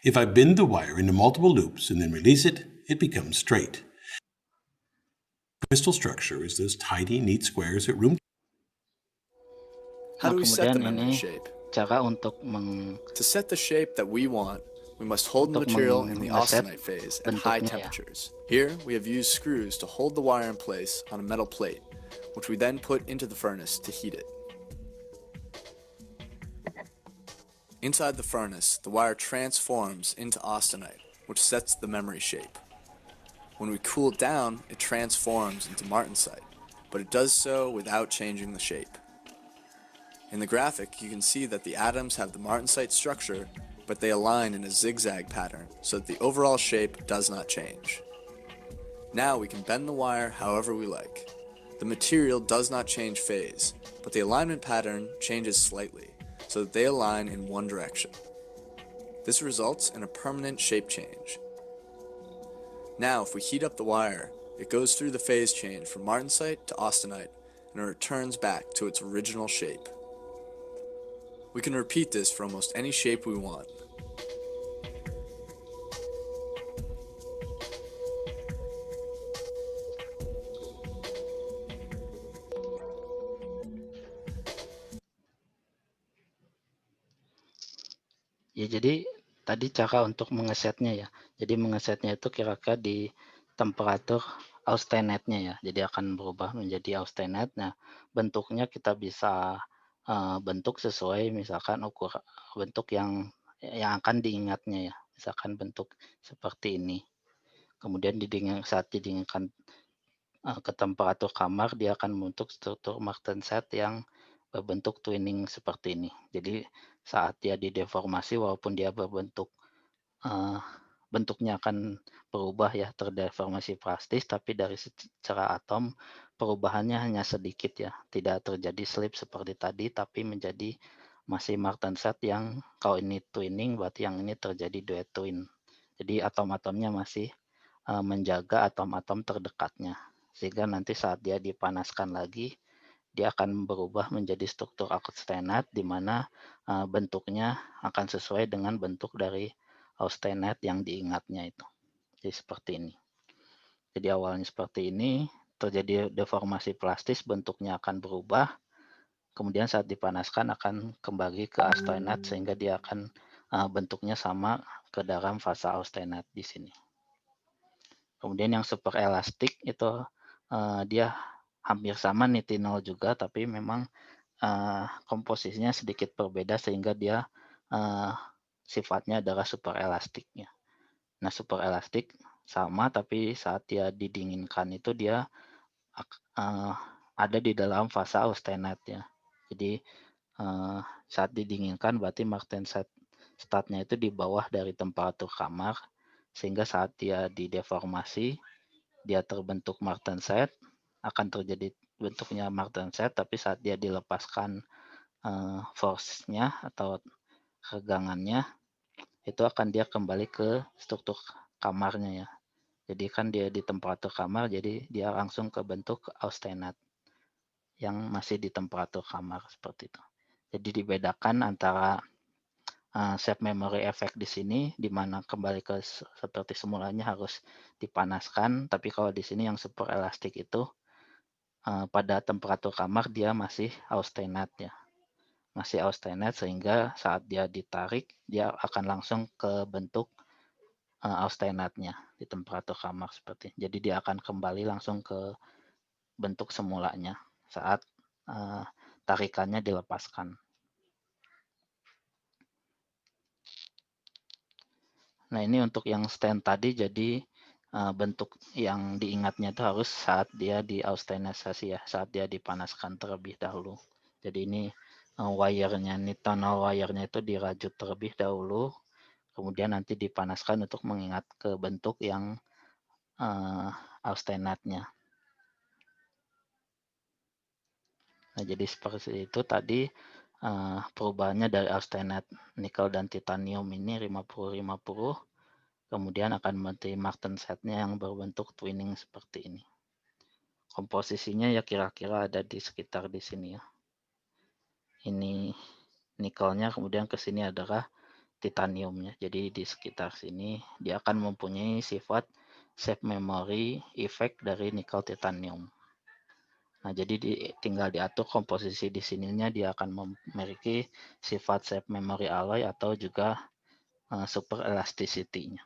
If I bend the wire into multiple loops and then release it, it becomes straight. The crystal structure is those tidy, neat squares at room. How do we set the memory shape? To set the shape that we want, we must hold the material in the austenite phase at high temperatures. Here, we have used screws to hold the wire in place on a metal plate, which we then put into the furnace to heat it. Inside the furnace, the wire transforms into austenite, which sets the memory shape. When we cool it down, it transforms into martensite, but it does so without changing the shape. In the graphic, you can see that the atoms have the martensite structure, but they align in a zigzag pattern so that the overall shape does not change. Now we can bend the wire however we like. The material does not change phase, but the alignment pattern changes slightly, so that they align in one direction. This results in a permanent shape change. Now, if we heat up the wire, it goes through the phase change from martensite to austenite, and it returns back to its original shape. We can repeat this for almost any shape we want. Ya, jadi tadi cara untuk mengesetnya ya. Jadi mengesetnya itu kira-kira di temperatur austenite-nya ya. Jadi akan berubah menjadi austenite. Nah, bentuknya kita bisa bentuk sesuai misalkan bentuk yang akan diingatnya ya. Misalkan bentuk seperti ini. Kemudian saat didinginkan ke temperatur kamar, dia akan membentuk struktur martenset yang berbentuk twinning seperti ini. Jadi saat dia dideformasi, walaupun dia berbentuk bentuknya akan berubah ya, terdeformasi plastis, tapi dari secara atom perubahannya hanya sedikit ya, tidak terjadi slip seperti tadi, tapi menjadi masih martenset yang kalau ini twinning berarti yang ini terjadi duet twin. Jadi atom-atomnya masih menjaga atom-atom terdekatnya, sehingga nanti saat dia dipanaskan lagi dia akan berubah menjadi struktur austenite, di mana bentuknya akan sesuai dengan bentuk dari austenite yang diingatnya itu. Jadi seperti ini. Jadi awalnya seperti ini, terjadi deformasi plastis, bentuknya akan berubah, kemudian saat dipanaskan akan kembali ke austenite, sehingga dia akan bentuknya sama ke dalam fase austenite di sini. Kemudian yang super elastik itu dia hampir sama nitinol juga, tapi memang komposisinya sedikit berbeda sehingga dia sifatnya adalah super elastiknya. Nah, super elastik sama, tapi saat dia didinginkan itu dia ada di dalam fase austenite ya. Jadi saat didinginkan berarti martenset statnya itu di bawah dari temperatur kamar, sehingga saat dia dideformasi dia terbentuk martenset, akan terjadi bentuknya martenset, tapi saat dia dilepaskan force-nya atau regangannya, itu akan dia kembali ke struktur kamarnya ya. Jadi kan dia di temperatur kamar, jadi dia langsung ke bentuk austenite yang masih di temperatur kamar seperti itu. Jadi dibedakan antara shape memory effect di sini, di mana kembali ke seperti semulanya harus dipanaskan, tapi kalau di sini yang super elastik itu pada temperatur kamar dia masih austenite ya. Masih austenite, sehingga saat dia ditarik dia akan langsung ke bentuk austenite-nya di temperatur kamar seperti. Jadi dia akan kembali langsung ke bentuk semulanya saat tarikannya dilepaskan. Nah, ini untuk yang stand tadi, jadi bentuk yang diingatnya itu harus saat dia di austenisasi ya, saat dia dipanaskan terlebih dahulu. Jadi ini wire-nya, nitinol wire-nya itu dirajut terlebih dahulu, kemudian nanti dipanaskan untuk mengingat ke bentuk yang austenite-nya. Nah, jadi seperti itu tadi perubahannya dari austenite nikel dan titanium ini 50-50, kemudian akan menjadi martenset-nya yang berbentuk twinning seperti ini. Komposisinya ya kira-kira ada di sekitar di sini ya. Ini nikelnya, kemudian ke sini adalah titaniumnya. Jadi di sekitar sini dia akan mempunyai sifat shape memory effect dari nikel titanium. Nah, jadi tinggal diatur komposisi di sininya, dia akan memiliki sifat shape memory alloy atau juga super elasticity-nya.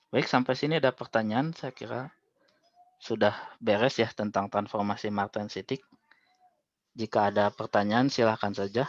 Baik, sampai sini ada pertanyaan, saya kira sudah beres ya tentang transformasi martensitik. Jika ada pertanyaan silahkan saja.